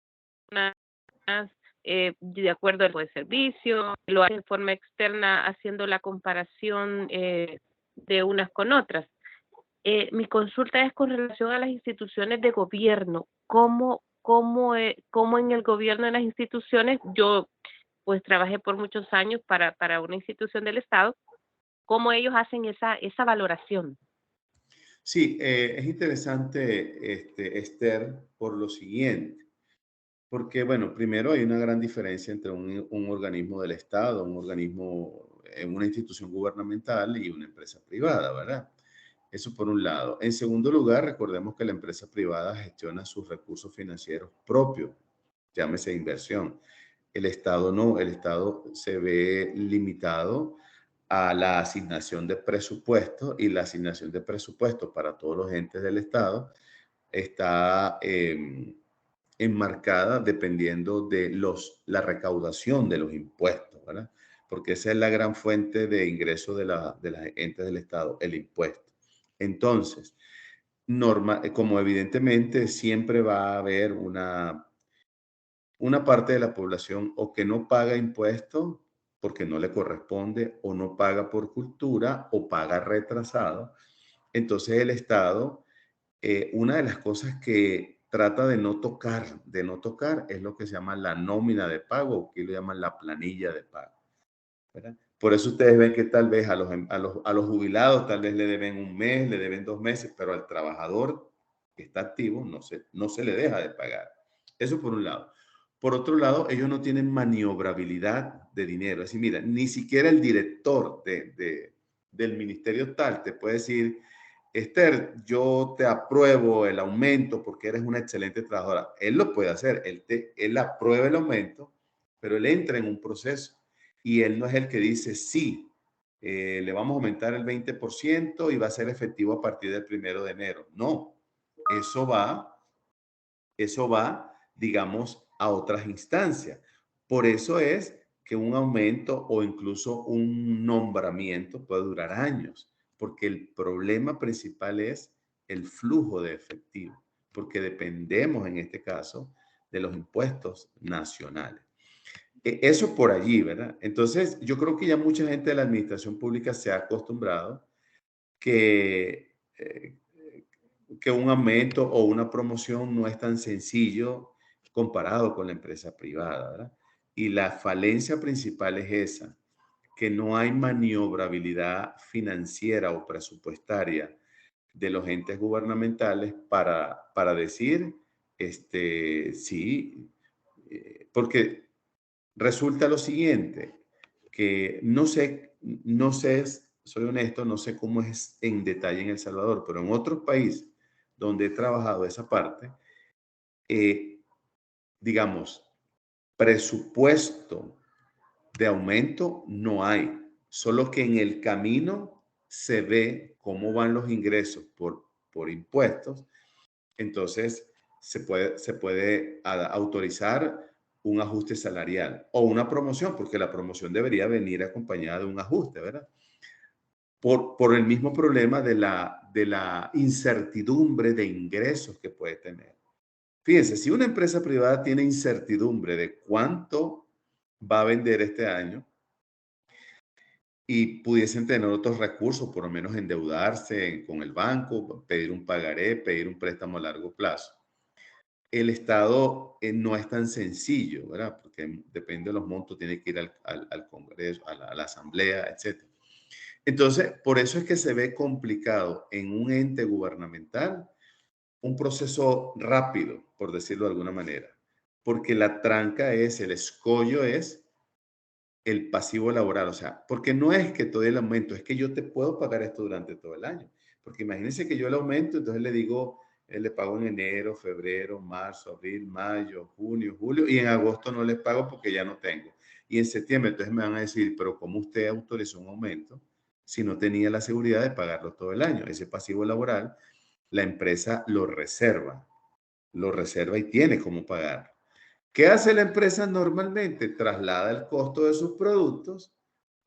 de acuerdo al tipo de servicio, lo hace de forma externa haciendo la comparación de unas con otras. Mi consulta es con relación a las instituciones de gobierno. ¿Cómo en el gobierno de las instituciones, yo pues trabajé por muchos años para una institución del Estado, cómo ellos hacen esa valoración? sí, es interesante, Esther, por lo siguiente. Porque, bueno, primero hay una gran diferencia entre un organismo del Estado, un organismo, una institución gubernamental y una empresa privada, ¿verdad? Eso por un lado. En segundo lugar, recordemos que la empresa privada gestiona sus recursos financieros propios, llámese inversión. El Estado no, el Estado se ve limitado a la asignación de presupuestos y la asignación de presupuestos para todos los entes del Estado está enmarcada dependiendo de la recaudación de los impuestos, ¿verdad? Porque esa es la gran fuente de ingreso de las entes del Estado, el impuesto. Entonces, como evidentemente siempre va a haber una parte de la población o que no paga impuestos porque no le corresponde o no paga por cultura o paga retrasado, entonces el Estado, una de las cosas que trata de no tocar, es lo que se llama la nómina de pago, o que lo llaman la planilla de pago, ¿verdad? Por eso ustedes ven que tal vez a los jubilados tal vez le deben un mes, le deben 2 meses, pero al trabajador que está activo no se le deja de pagar. Eso por un lado. Por otro lado, ellos no tienen maniobrabilidad de dinero. Es decir, mira, ni siquiera el director del ministerio tal te puede decir, Esther, yo te apruebo el aumento porque eres una excelente trabajadora. Él lo puede hacer, él aprueba el aumento, pero él entra en un proceso y él no es el que dice, sí, le vamos a aumentar el 20% y va a ser efectivo a partir del 1 de enero. No, eso va, digamos, a otras instancias. Por eso es que un aumento o incluso un nombramiento puede durar años, porque el problema principal es el flujo de efectivo, porque dependemos en este caso de los impuestos nacionales. Eso por allí, ¿verdad? Entonces, yo creo que ya mucha gente de la administración pública se ha acostumbrado eh, que un aumento o una promoción no es tan sencillo comparado con la empresa privada, ¿verdad? Y la falencia principal es esa, que no hay maniobrabilidad financiera o presupuestaria de los entes gubernamentales para decir, sí, porque resulta lo siguiente, que no sé, soy honesto, no sé cómo es en detalle en El Salvador, pero en otros países donde he trabajado esa parte, eh, digamos, presupuesto de aumento no hay, solo que en el camino se ve cómo van los ingresos por impuestos. Entonces, se puede autorizar un ajuste salarial o una promoción, porque la promoción debería venir acompañada de un ajuste, ¿verdad? Por el mismo problema de la incertidumbre de ingresos que puede tener. Fíjense, si una empresa privada tiene incertidumbre de cuánto va a vender este año y pudiesen tener otros recursos, por lo menos endeudarse con el banco, pedir un pagaré, pedir un préstamo a largo plazo. El Estado no es tan sencillo, ¿verdad? Porque depende de los montos, tiene que ir al Congreso, a la Asamblea, etc. Entonces, por eso es que se ve complicado en un ente gubernamental un proceso rápido, por decirlo de alguna manera, porque la tranca es, el escollo es el pasivo laboral, o sea, porque no es que todo el aumento, es que yo te puedo pagar esto durante todo el año, porque imagínense que yo el aumento, entonces le digo, le pago en enero, febrero, marzo, abril, mayo, junio, julio, y en agosto no les pago porque ya no tengo. Y en septiembre entonces me van a decir, pero ¿cómo usted autorizó un aumento si no tenía la seguridad de pagarlo todo el año? Ese pasivo laboral, la empresa lo reserva y tiene cómo pagar. ¿Qué hace la empresa normalmente? Traslada el costo de sus productos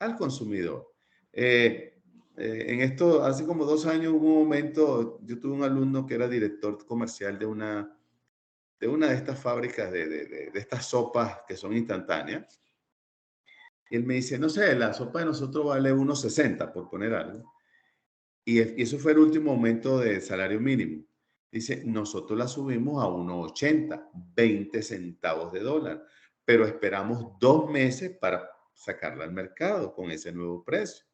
al consumidor. En esto, hace como 2 años hubo un momento, yo tuve un alumno que era director comercial de una de estas fábricas de estas sopas que son instantáneas. Y él me dice, no sé, la sopa de nosotros vale 1.60 por poner algo. Y eso fue el último aumento de salario mínimo. Dice, nosotros la subimos a 1.80, 20 centavos de dólar, pero esperamos 2 meses para sacarla al mercado con ese nuevo precio.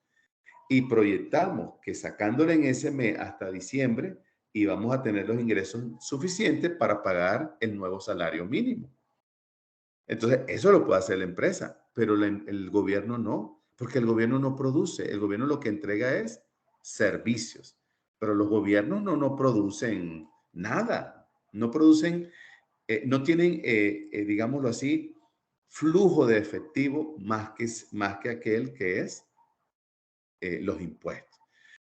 Y proyectamos que sacándola en ese mes hasta diciembre íbamos a tener los ingresos suficientes para pagar el nuevo salario mínimo. Entonces, eso lo puede hacer la empresa, pero el gobierno no, porque el gobierno no produce. El gobierno lo que entrega es servicios, pero los gobiernos no producen nada, no producen, no tienen, digámoslo así, flujo de efectivo más que aquel que es los impuestos.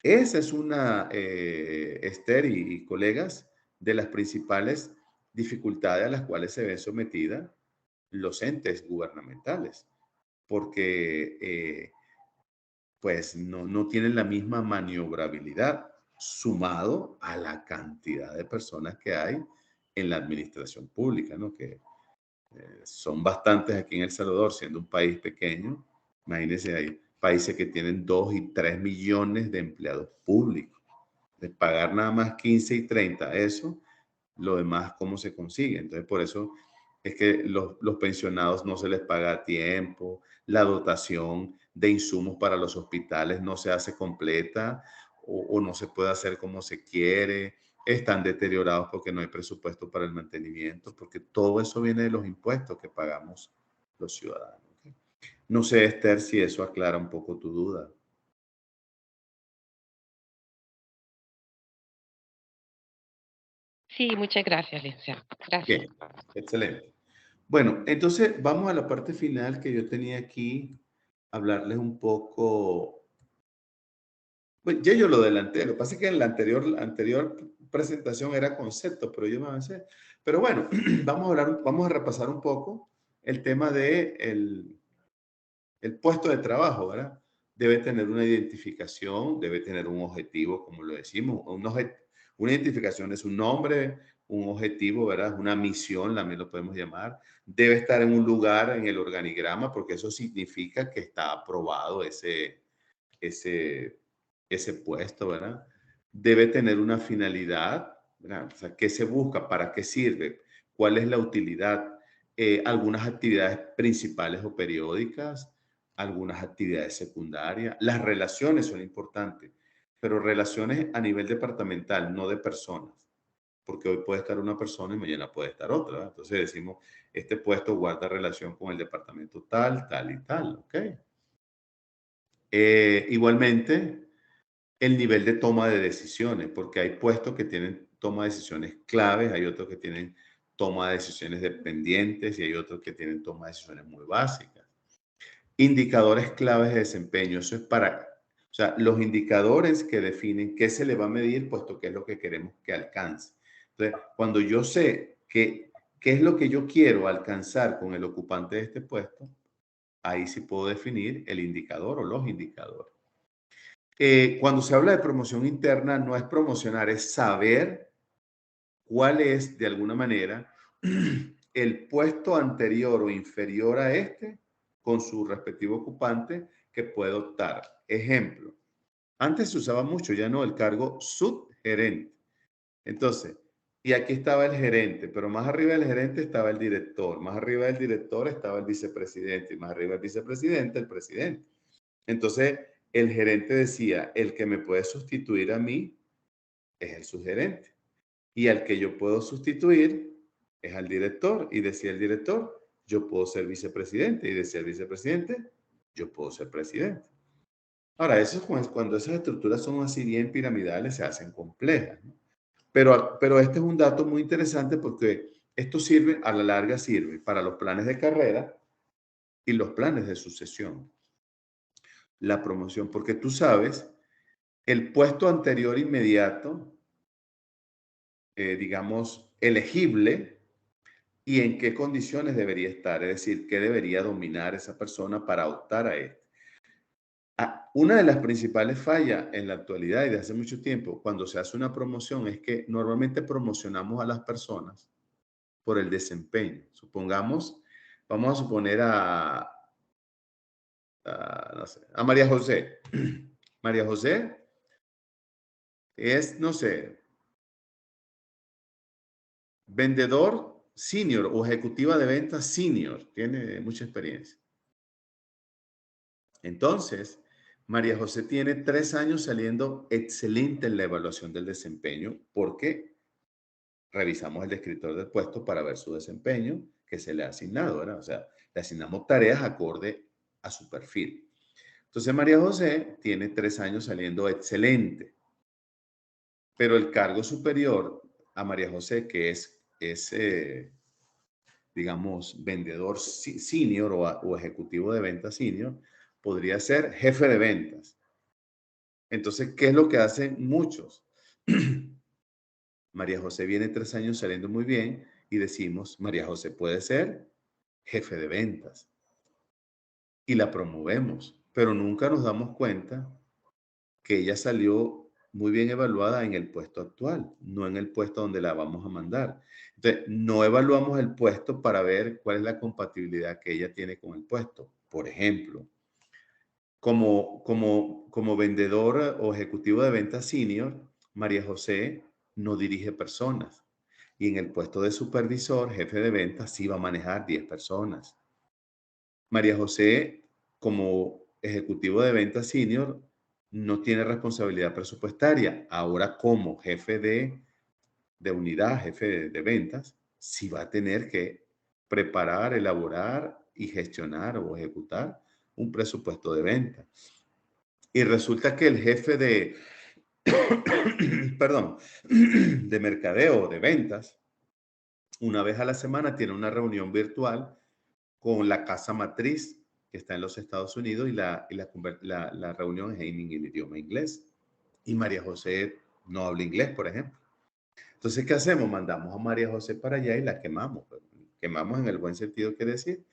Esa es una, Esther y colegas, de las principales dificultades a las cuales se ven sometidas los entes gubernamentales, porque pues no tienen la misma maniobrabilidad sumado a la cantidad de personas que hay en la administración pública, ¿no? Que son bastantes aquí en El Salvador, siendo un país pequeño. Imagínense, hay países que tienen 2 y 3 millones de empleados públicos. De pagar nada más 15 y 30, eso, lo demás, ¿cómo se consigue? Entonces, por eso es que los pensionados no se les paga a tiempo, la dotación de insumos para los hospitales no se hace completa o no se puede hacer como se quiere, están deteriorados porque no hay presupuesto para el mantenimiento, porque todo eso viene de los impuestos que pagamos los ciudadanos. ¿Ok? No sé, Esther, si eso aclara un poco tu duda. Sí, muchas gracias, licenciado. Gracias. Bien, excelente. Bueno, entonces vamos a la parte final que yo tenía aquí, hablarles un poco. Pues ya yo lo adelanté, lo que pasa es que en la anterior presentación era concepto, pero yo me avancé. Pero bueno, vamos a repasar un poco el tema de el puesto de trabajo, ¿verdad? Debe tener una identificación, debe tener un objetivo, como lo decimos. Una identificación es un nombre, un objetivo, ¿verdad? Una misión, también lo podemos llamar. Debe estar en un lugar en el organigrama, porque eso significa que está aprobado ese, ese puesto, ¿verdad? Debe tener una finalidad, ¿verdad? O sea, ¿qué se busca? ¿Para qué sirve? ¿Cuál es la utilidad? Algunas actividades principales o periódicas, algunas actividades secundarias. Las relaciones son importantes, pero relaciones a nivel departamental, no de personas, porque hoy puede estar una persona y mañana puede estar otra, ¿verdad? Entonces decimos, este puesto guarda relación con el departamento tal, tal y tal, ¿ok? Igualmente, el nivel de toma de decisiones, porque hay puestos que tienen toma de decisiones claves, hay otros que tienen toma de decisiones dependientes y hay otros que tienen toma de decisiones muy básicas. Indicadores claves de desempeño, eso es o sea, los indicadores que definen qué se le va a medir, puesto que es lo que queremos que alcance. Entonces, cuando yo sé qué es lo que yo quiero alcanzar con el ocupante de este puesto, ahí sí puedo definir el indicador o los indicadores. Cuando se habla de promoción interna, no es promocionar, es saber cuál es, de alguna manera, el puesto anterior o inferior a este con su respectivo ocupante que puede optar. Ejemplo, antes se usaba mucho, ya no, el cargo subgerente. Entonces, y aquí estaba el gerente, pero más arriba del gerente estaba el director, más arriba del director estaba el vicepresidente y más arriba del vicepresidente, el presidente. Entonces, el gerente decía, el que me puede sustituir a mí es el subgerente y al que yo puedo sustituir es al director, y decía el director, yo puedo ser vicepresidente, y decía el vicepresidente, yo puedo ser presidente. Ahora, eso es cuando esas estructuras son así bien piramidales, se hacen complejas, ¿no? Pero este es un dato muy interesante porque esto sirve, a la larga sirve para los planes de carrera y los planes de sucesión. La promoción, porque tú sabes, el puesto anterior inmediato, digamos, elegible, y en qué condiciones debería estar, es decir, qué debería dominar esa persona para optar a esto. Una de las principales fallas en la actualidad y de hace mucho tiempo, cuando se hace una promoción, es que normalmente promocionamos a las personas por el desempeño. Supongamos, vamos a suponer no sé, a María José. María José es, no sé, vendedor senior o ejecutiva de ventas senior. Tiene mucha experiencia. Entonces, María José tiene 3 años saliendo excelente en la evaluación del desempeño porque revisamos el descriptor del puesto para ver su desempeño que se le ha asignado, ¿verdad? O sea, le asignamos tareas acorde a su perfil. Entonces, María José tiene 3 años saliendo excelente, pero el cargo superior a María José, que es digamos, vendedor senior o ejecutivo de ventas senior, podría ser jefe de ventas. Entonces, ¿qué es lo que hacen muchos? María José viene 3 años saliendo muy bien y decimos, María José puede ser jefe de ventas. Y la promovemos, pero nunca nos damos cuenta que ella salió muy bien evaluada en el puesto actual, no en el puesto donde la vamos a mandar. Entonces, no evaluamos el puesto para ver cuál es la compatibilidad que ella tiene con el puesto. Por ejemplo, como vendedor o ejecutivo de ventas senior, María José no dirige personas. Y en el puesto de supervisor, jefe de ventas, sí va a manejar 10 personas. María José, como ejecutivo de ventas senior, no tiene responsabilidad presupuestaria. Ahora, como jefe de unidad, jefe de ventas, sí va a tener que preparar, elaborar y gestionar o ejecutar un presupuesto de venta. Y resulta que el jefe perdón, de mercadeo o de ventas, una vez a la semana tiene una reunión virtual con la casa matriz que está en los Estados Unidos y la reunión es en el idioma inglés. Y María José no habla inglés, por ejemplo. Entonces, ¿qué hacemos? Mandamos a María José para allá y la quemamos. Quemamos en el buen sentido, quiere decir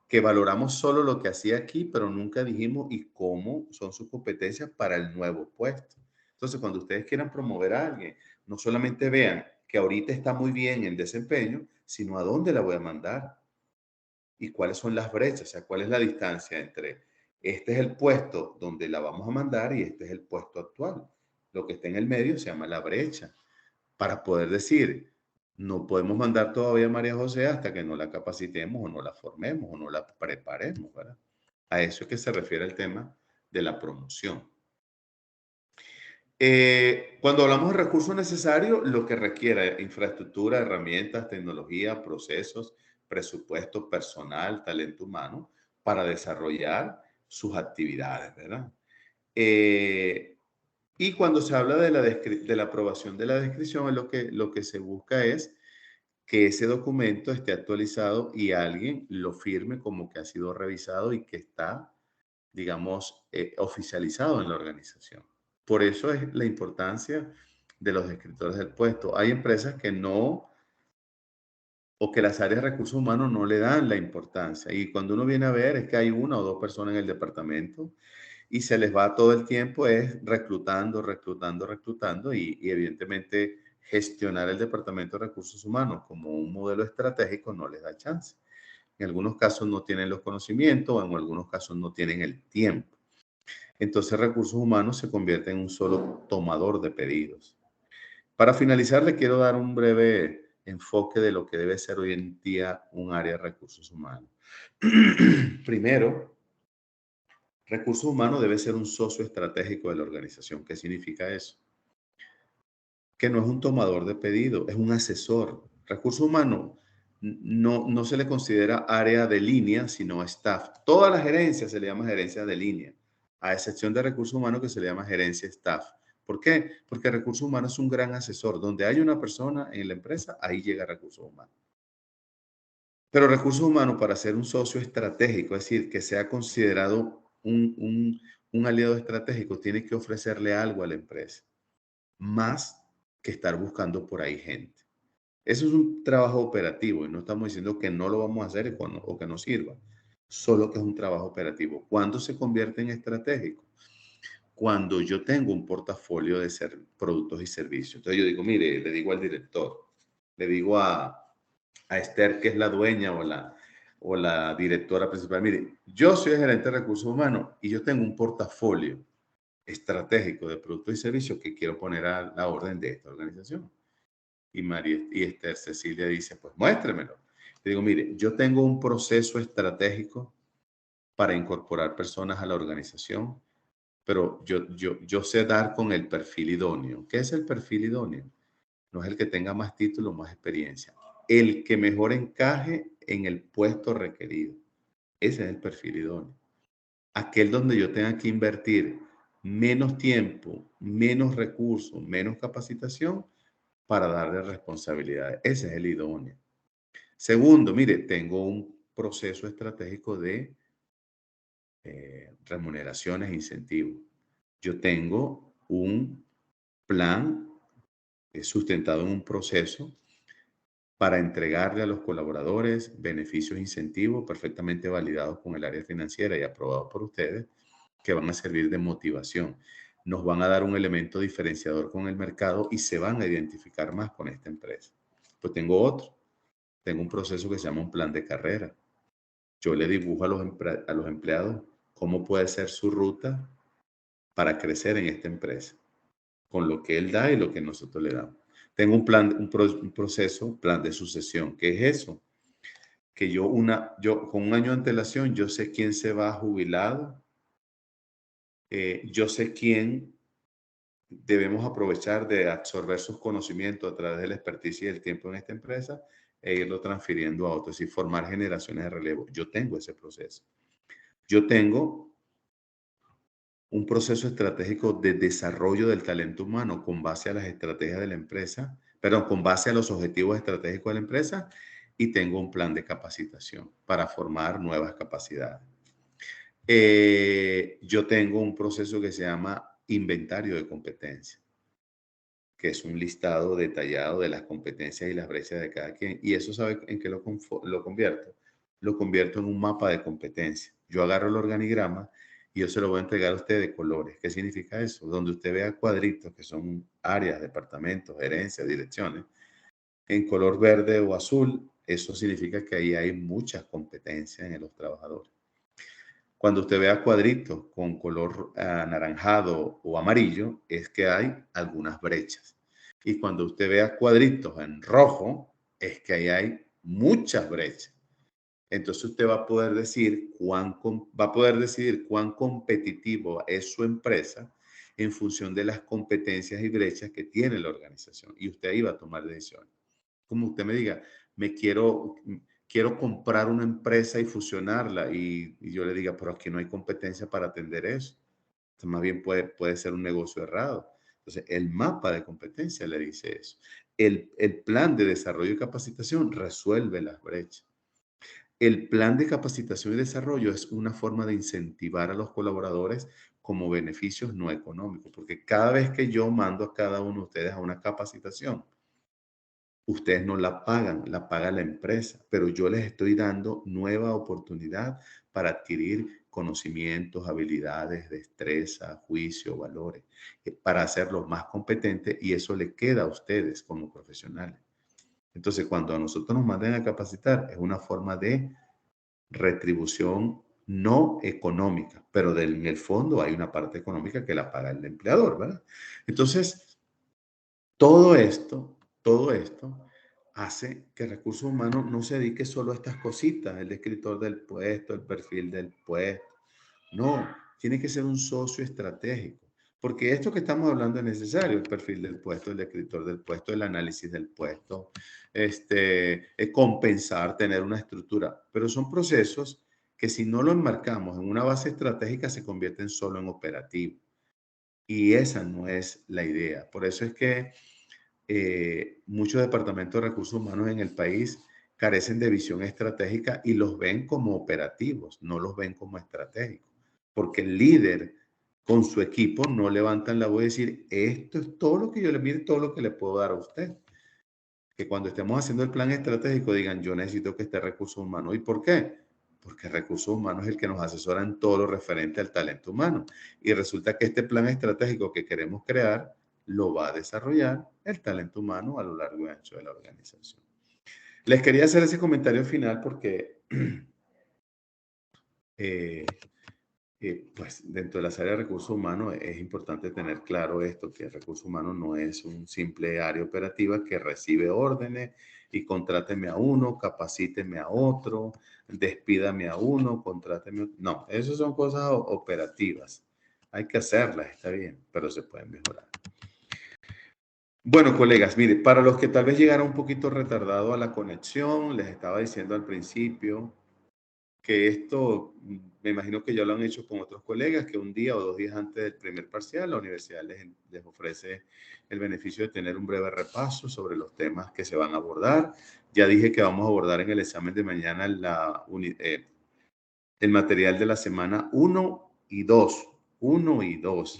que valoramos solo lo que hacía aquí, pero nunca dijimos y cómo son sus competencias para el nuevo puesto. Entonces, cuando ustedes quieran promover a alguien, no solamente vean que ahorita está muy bien en desempeño, sino a dónde la voy a mandar y cuáles son las brechas, o sea, cuál es la distancia entre este es el puesto donde la vamos a mandar y este es el puesto actual. Lo que está en el medio se llama la brecha, para poder decir, no podemos mandar todavía a María José hasta que no la capacitemos o no la formemos o no la preparemos, ¿verdad? A eso es que se refiere el tema de la promoción. Cuando hablamos de recursos necesarios, lo que requiere infraestructura, herramientas, tecnología, procesos, presupuesto, personal, talento humano para desarrollar sus actividades, ¿verdad? Y cuando se habla de la aprobación de la descripción, lo que se busca es que ese documento esté actualizado y alguien lo firme como que ha sido revisado y que está, digamos, oficializado en la organización. Por eso es la importancia de los descriptores del puesto. Hay empresas que no, o que las áreas de recursos humanos no le dan la importancia. Y cuando uno viene a ver es que hay 1 o 2 personas en el departamento y se les va todo el tiempo es reclutando y evidentemente gestionar el Departamento de Recursos Humanos como un modelo estratégico no les da chance. En algunos casos no tienen los conocimientos, o en algunos casos no tienen el tiempo. Entonces, Recursos Humanos se convierte en un solo tomador de pedidos. Para finalizar, le quiero dar un breve enfoque de lo que debe ser hoy en día un área de recursos humanos. Primero, recursos humanos debe ser un socio estratégico de la organización. ¿Qué significa eso? Que no es un tomador de pedido, es un asesor. Recursos humanos no se le considera área de línea, sino staff. Toda la gerencia se le llama gerencia de línea, a excepción de recursos humanos que se le llama gerencia staff. ¿Por qué? Porque recursos humanos es un gran asesor. Donde hay una persona en la empresa, ahí llega recursos humanos. Pero recursos humanos, para ser un socio estratégico, es decir, que sea considerado un aliado estratégico, tiene que ofrecerle algo a la empresa, más que estar buscando por ahí gente. Eso es un trabajo operativo y no estamos diciendo que no lo vamos a hacer o que no sirva, solo que es un trabajo operativo. ¿Cuándo se convierte en estratégico? Cuando yo tengo un portafolio de productos y servicios. Entonces yo digo, mire, le digo al director, le digo a Esther, que es la dueña o la directora principal, mire, yo soy el gerente de recursos humanos y yo tengo un portafolio estratégico de productos y servicios que quiero poner a la orden de esta organización. Y Esther Cecilia dice, pues muéstremelo. Le digo, mire, yo tengo un proceso estratégico para incorporar personas a la organización, pero yo sé dar con el perfil idóneo. ¿Qué es el perfil idóneo? No es el que tenga más títulos, más experiencia. El que mejor encaje en el puesto requerido. Ese es el perfil idóneo. Aquel donde yo tenga que invertir menos tiempo, menos recursos, menos capacitación para darle responsabilidades. Ese es el idóneo. Segundo, mire, tengo un proceso estratégico de remuneraciones e incentivos. Yo tengo un plan sustentado en un proceso para entregarle a los colaboradores beneficios e incentivos perfectamente validados con el área financiera y aprobados por ustedes, que van a servir de motivación. Nos van a dar un elemento diferenciador con el mercado y se van a identificar más con esta empresa. Pues tengo otro. Tengo un proceso que se llama un plan de carrera. Yo le dibujo a los empleados cómo puede ser su ruta para crecer en esta empresa, con lo que él da y lo que nosotros le damos. Tengo un plan, un proceso, plan de sucesión. ¿Qué es eso? Que yo con un año de antelación, yo sé quién se va jubilado, yo sé quién debemos aprovechar de absorber sus conocimientos a través de la experticia y el tiempo en esta empresa e irlo transfiriendo a otros y formar generaciones de relevo. Yo tengo ese proceso. Yo tengo un proceso estratégico de desarrollo del talento humano con base a las estrategias de la empresa, perdón, con base a los objetivos estratégicos de la empresa, y tengo un plan de capacitación para formar nuevas capacidades. Yo tengo un proceso que se llama inventario de competencias, que es un listado detallado de las competencias y las brechas de cada quien. Y eso, ¿sabe en qué lo convierto? Lo convierto en un mapa de competencias. Yo agarro el organigrama y yo se lo voy a entregar a usted de colores. ¿Qué significa eso? Donde usted vea cuadritos, que son áreas, departamentos, gerencias, direcciones, en color verde o azul, eso significa que ahí hay muchas competencias en los trabajadores. Cuando usted vea cuadritos con color anaranjado o amarillo, es que hay algunas brechas. Y cuando usted vea cuadritos en rojo, es que ahí hay muchas brechas. Entonces usted va a poder decidir cuán competitivo es su empresa en función de las competencias y brechas que tiene la organización. Y usted ahí va a tomar decisiones. Como usted me diga, quiero comprar una empresa y fusionarla, y yo le diga, pero aquí no hay competencia para atender eso. Entonces, más bien puede ser un negocio errado. Entonces, el mapa de competencia le dice eso. El plan de desarrollo y capacitación resuelve las brechas. El plan de capacitación y desarrollo es una forma de incentivar a los colaboradores como beneficios no económicos, porque cada vez que yo mando a cada uno de ustedes a una capacitación, ustedes no la pagan, la paga la empresa, pero yo les estoy dando nueva oportunidad para adquirir conocimientos, habilidades, destreza, juicio, valores, para hacerlos más competentes, y eso le queda a ustedes como profesionales. Entonces, cuando a nosotros nos manden a capacitar, es una forma de retribución no económica, pero en el fondo hay una parte económica que la paga el empleador, ¿verdad? Entonces, todo esto hace que recursos humanos no se dedique solo a estas cositas, el descriptor del puesto, el perfil del puesto. No, tiene que ser un socio estratégico, porque esto que estamos hablando es necesario: el perfil del puesto, el descriptor del puesto, el análisis del puesto, compensar, tener una estructura, pero son procesos que si no lo enmarcamos en una base estratégica se convierten solo en operativo, y esa no es la idea. Por eso es que muchos departamentos de recursos humanos en el país carecen de visión estratégica y los ven como operativos, no los ven como estratégicos, porque el líder con su equipo no levantan la voz y decir: esto es todo lo que yo le mire, todo lo que le puedo dar a usted. Que cuando estemos haciendo el plan estratégico digan: yo necesito que esté recursos humanos. ¿Y por qué? Porque recursos humanos es el que nos asesora en todo lo referente al talento humano. Y resulta que este plan estratégico que queremos crear lo va a desarrollar el talento humano a lo largo y ancho de la organización. Les quería hacer ese comentario final porque pues dentro de las áreas de recursos humanos es importante tener claro esto, que el recurso humano no es un simple área operativa que recibe órdenes y contráteme a uno, capacíteme a otro, despídame a uno, contráteme a otro. No, eso son cosas operativas. Hay que hacerlas, está bien, pero se pueden mejorar. Bueno, colegas, mire, para los que tal vez llegaron un poquito retardado a la conexión, les estaba diciendo al principio que esto, me imagino que ya lo han hecho con otros colegas, que un día o 2 días antes del primer parcial, la universidad les ofrece el beneficio de tener un breve repaso sobre los temas que se van a abordar. Ya dije que vamos a abordar en el examen de mañana el material de la semana 1 y 2. 1 y 2.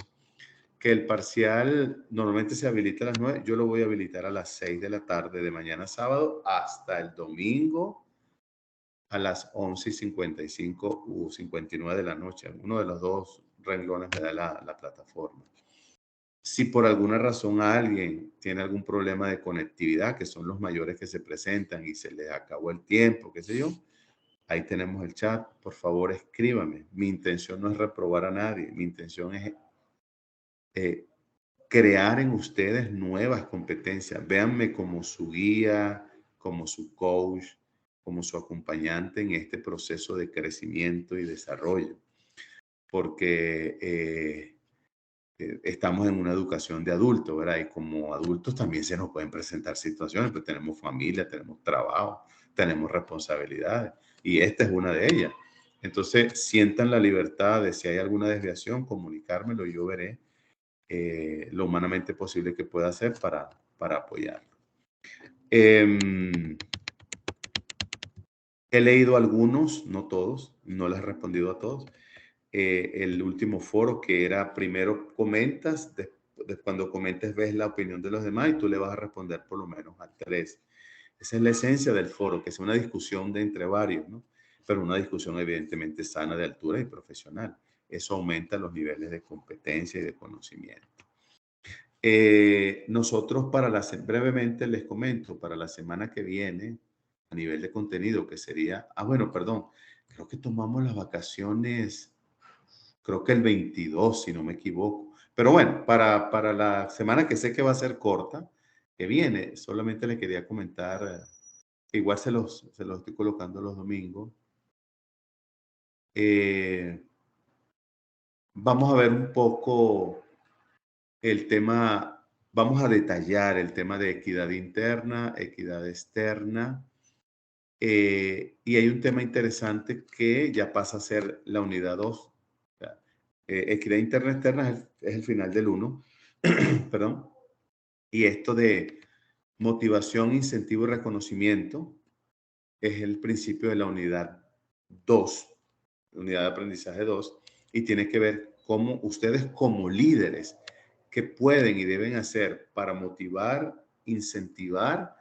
Que el parcial normalmente se habilita a las 9, yo lo voy a habilitar a las 6 de la tarde de mañana sábado hasta el domingo a las 11:55 u 59 de la noche. Uno de los dos renglones me da la plataforma. Si por alguna razón alguien tiene algún problema de conectividad, que son los mayores que se presentan y se les acabó el tiempo, qué sé yo, ahí tenemos el chat. Por favor, escríbame. Mi intención no es reprobar a nadie. Mi intención es crear en ustedes nuevas competencias. Véanme como su guía, como su coach, como su acompañante en este proceso de crecimiento y desarrollo, porque estamos en una educación de adultos, ¿verdad? Y como adultos también se nos pueden presentar situaciones, pues tenemos familia, tenemos trabajo, tenemos responsabilidades, y esta es una de ellas. Entonces, sientan la libertad de, si hay alguna desviación, comunicármelo y yo veré lo humanamente posible que pueda hacer para apoyarlo. He leído algunos, no todos, no les he respondido a todos. El último foro que era: primero comentas, cuando comentes ves la opinión de los demás y tú le vas a responder por lo menos a 3. Esa es la esencia del foro, que es una discusión de entre varios, ¿no? Pero una discusión evidentemente sana, de altura y profesional. Eso aumenta los niveles de competencia y de conocimiento. Nosotros brevemente les comento, para la semana que viene, a nivel de contenido, que sería, bueno, perdón, creo que tomamos las vacaciones, creo que el 22, si no me equivoco. Pero bueno, para la semana que sé que va a ser corta, que viene, solamente le quería comentar, igual se los estoy colocando los domingos. Vamos a ver un poco el tema, vamos a detallar el tema de equidad interna, equidad externa, y hay un tema interesante que ya pasa a ser la unidad 2. Equidad interna externa es el final del 1, perdón, y esto de motivación, incentivo y reconocimiento es el principio de la unidad 2, unidad de aprendizaje 2, y tiene que ver cómo ustedes como líderes, qué pueden y deben hacer para motivar, incentivar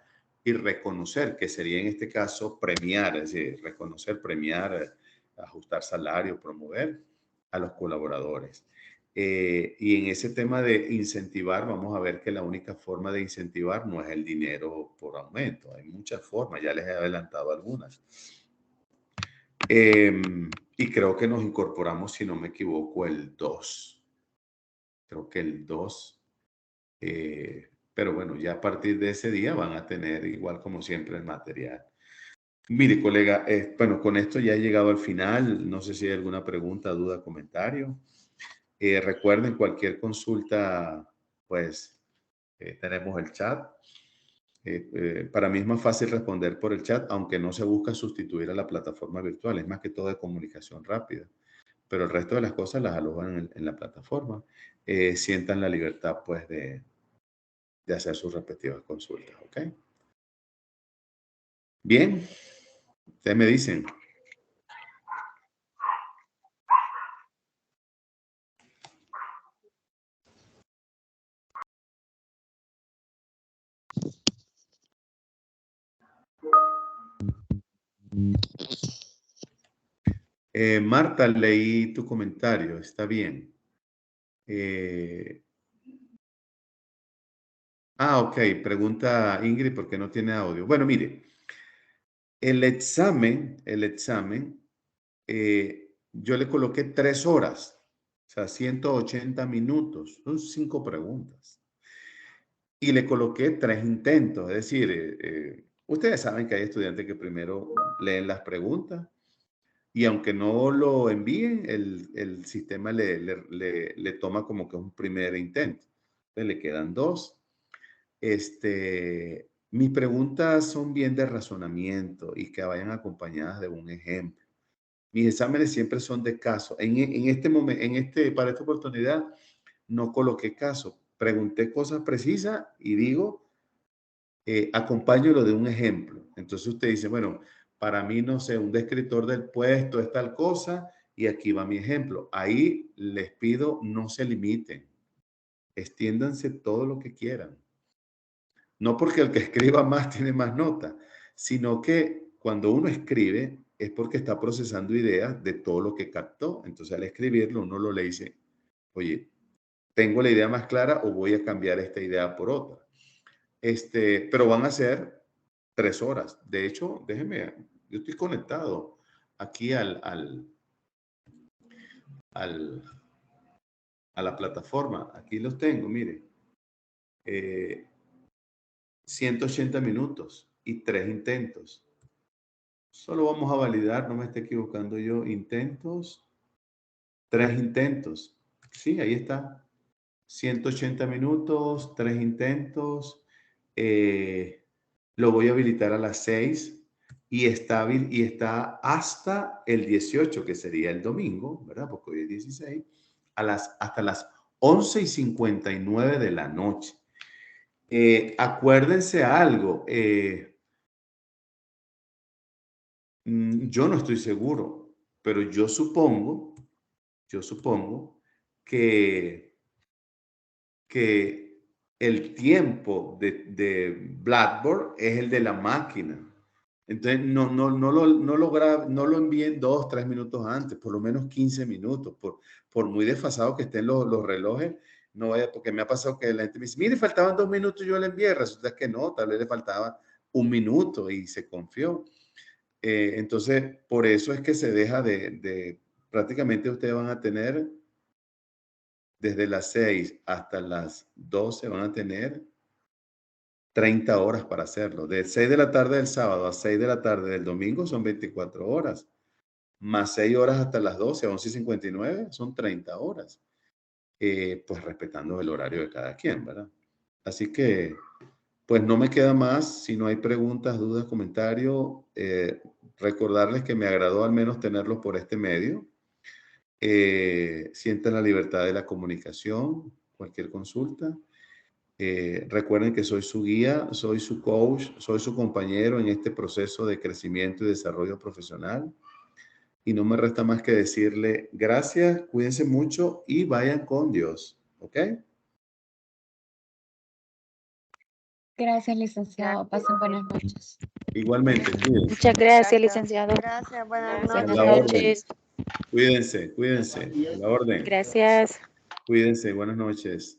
y reconocer, que sería en este caso premiar, es decir, reconocer, premiar ajustar salario, promover a los colaboradores. Y en ese tema de incentivar, vamos a ver que la única forma de incentivar no es el dinero por aumento. Hay muchas formas, ya les he adelantado algunas. Y creo que nos incorporamos, si no me equivoco, el 2. Creo que el 2. Pero bueno, ya a partir de ese día van a tener, igual como siempre, el material. Mire, colega, bueno, con esto ya he llegado al final. No sé si hay alguna pregunta, duda, comentario. Recuerden, cualquier consulta, pues tenemos el chat. Para mí es más fácil responder por el chat, aunque no se busca sustituir a la plataforma virtual. Es más que todo de comunicación rápida. Pero el resto de las cosas las alojan en la plataforma. Sientan la libertad, pues, de hacer sus respectivas consultas, ¿ok? Bien, ustedes me dicen. Marta, leí tu comentario, está bien. Ok, pregunta Ingrid, ¿por qué no tiene audio? Bueno, mire, el examen, yo le coloqué 3 horas, o sea, 180 minutos, son 5 preguntas. Y le coloqué 3 intentos, es decir, ustedes saben que hay estudiantes que primero leen las preguntas y aunque no lo envíen, el sistema le toma como que un primer intento. Entonces le quedan 2. Mis preguntas son bien de razonamiento y que vayan acompañadas de un ejemplo. Mis exámenes siempre son de caso. En este momento, para esta oportunidad, no coloqué caso. Pregunté cosas precisas y digo, acompáñalo de un ejemplo. Entonces usted dice, bueno, para mí, no sé, un descriptor del puesto es tal cosa y aquí va mi ejemplo. Ahí les pido, no se limiten. Extiéndanse todo lo que quieran. No porque el que escriba más tiene más nota, sino que cuando uno escribe es porque está procesando ideas de todo lo que captó. Entonces al escribirlo uno lo le dice, oye, ¿tengo la idea más clara o voy a cambiar esta idea por otra? Pero van a ser 3 horas. De hecho, déjeme, yo estoy conectado aquí a la plataforma. Aquí los tengo, mire. 180 minutos y 3 intentos. Solo vamos a validar, no me esté equivocando yo, intentos, 3 intentos. Sí, ahí está. 180 minutos, 3 intentos. Lo voy a habilitar a las 6 y está hasta el 18, que sería el domingo, ¿verdad? Porque hoy es 16, hasta las 11:59 de la noche. Acuérdense algo, yo no estoy seguro, pero yo supongo que, el tiempo de Blackboard es el de la máquina. Entonces, no lo envíen 2, 3 minutos antes, por lo menos 15 minutos, por muy desfasados que estén los relojes, no vaya, porque me ha pasado que la gente me dice, mire, faltaban 2 minutos, yo le envié, resulta que no, tal vez le faltaba 1 minuto y se confió. Entonces, por eso es que se deja prácticamente ustedes van a tener desde las 6 hasta las 12, van a tener 30 horas para hacerlo. De 6 de la tarde del sábado a 6 de la tarde del domingo son 24 horas, más 6 horas hasta las 12, 11:59, son 30 horas. Pues respetando el horario de cada quien, ¿verdad? Así que, pues no me queda más, si no hay preguntas, dudas, comentarios, recordarles que me agradó al menos tenerlos por este medio. Sientan la libertad de la comunicación, cualquier consulta. Recuerden que soy su guía, soy su coach, soy su compañero en este proceso de crecimiento y desarrollo profesional. Y no me resta más que decirle gracias, cuídense mucho y vayan con Dios. ¿Ok? Gracias, licenciado. Pasen buenas noches. Igualmente, cuídense. Muchas gracias, licenciado. Gracias, buenas Gracias. A noches. la orden. noches. Cuídense, cuídense. A la orden. Gracias. Cuídense, buenas noches.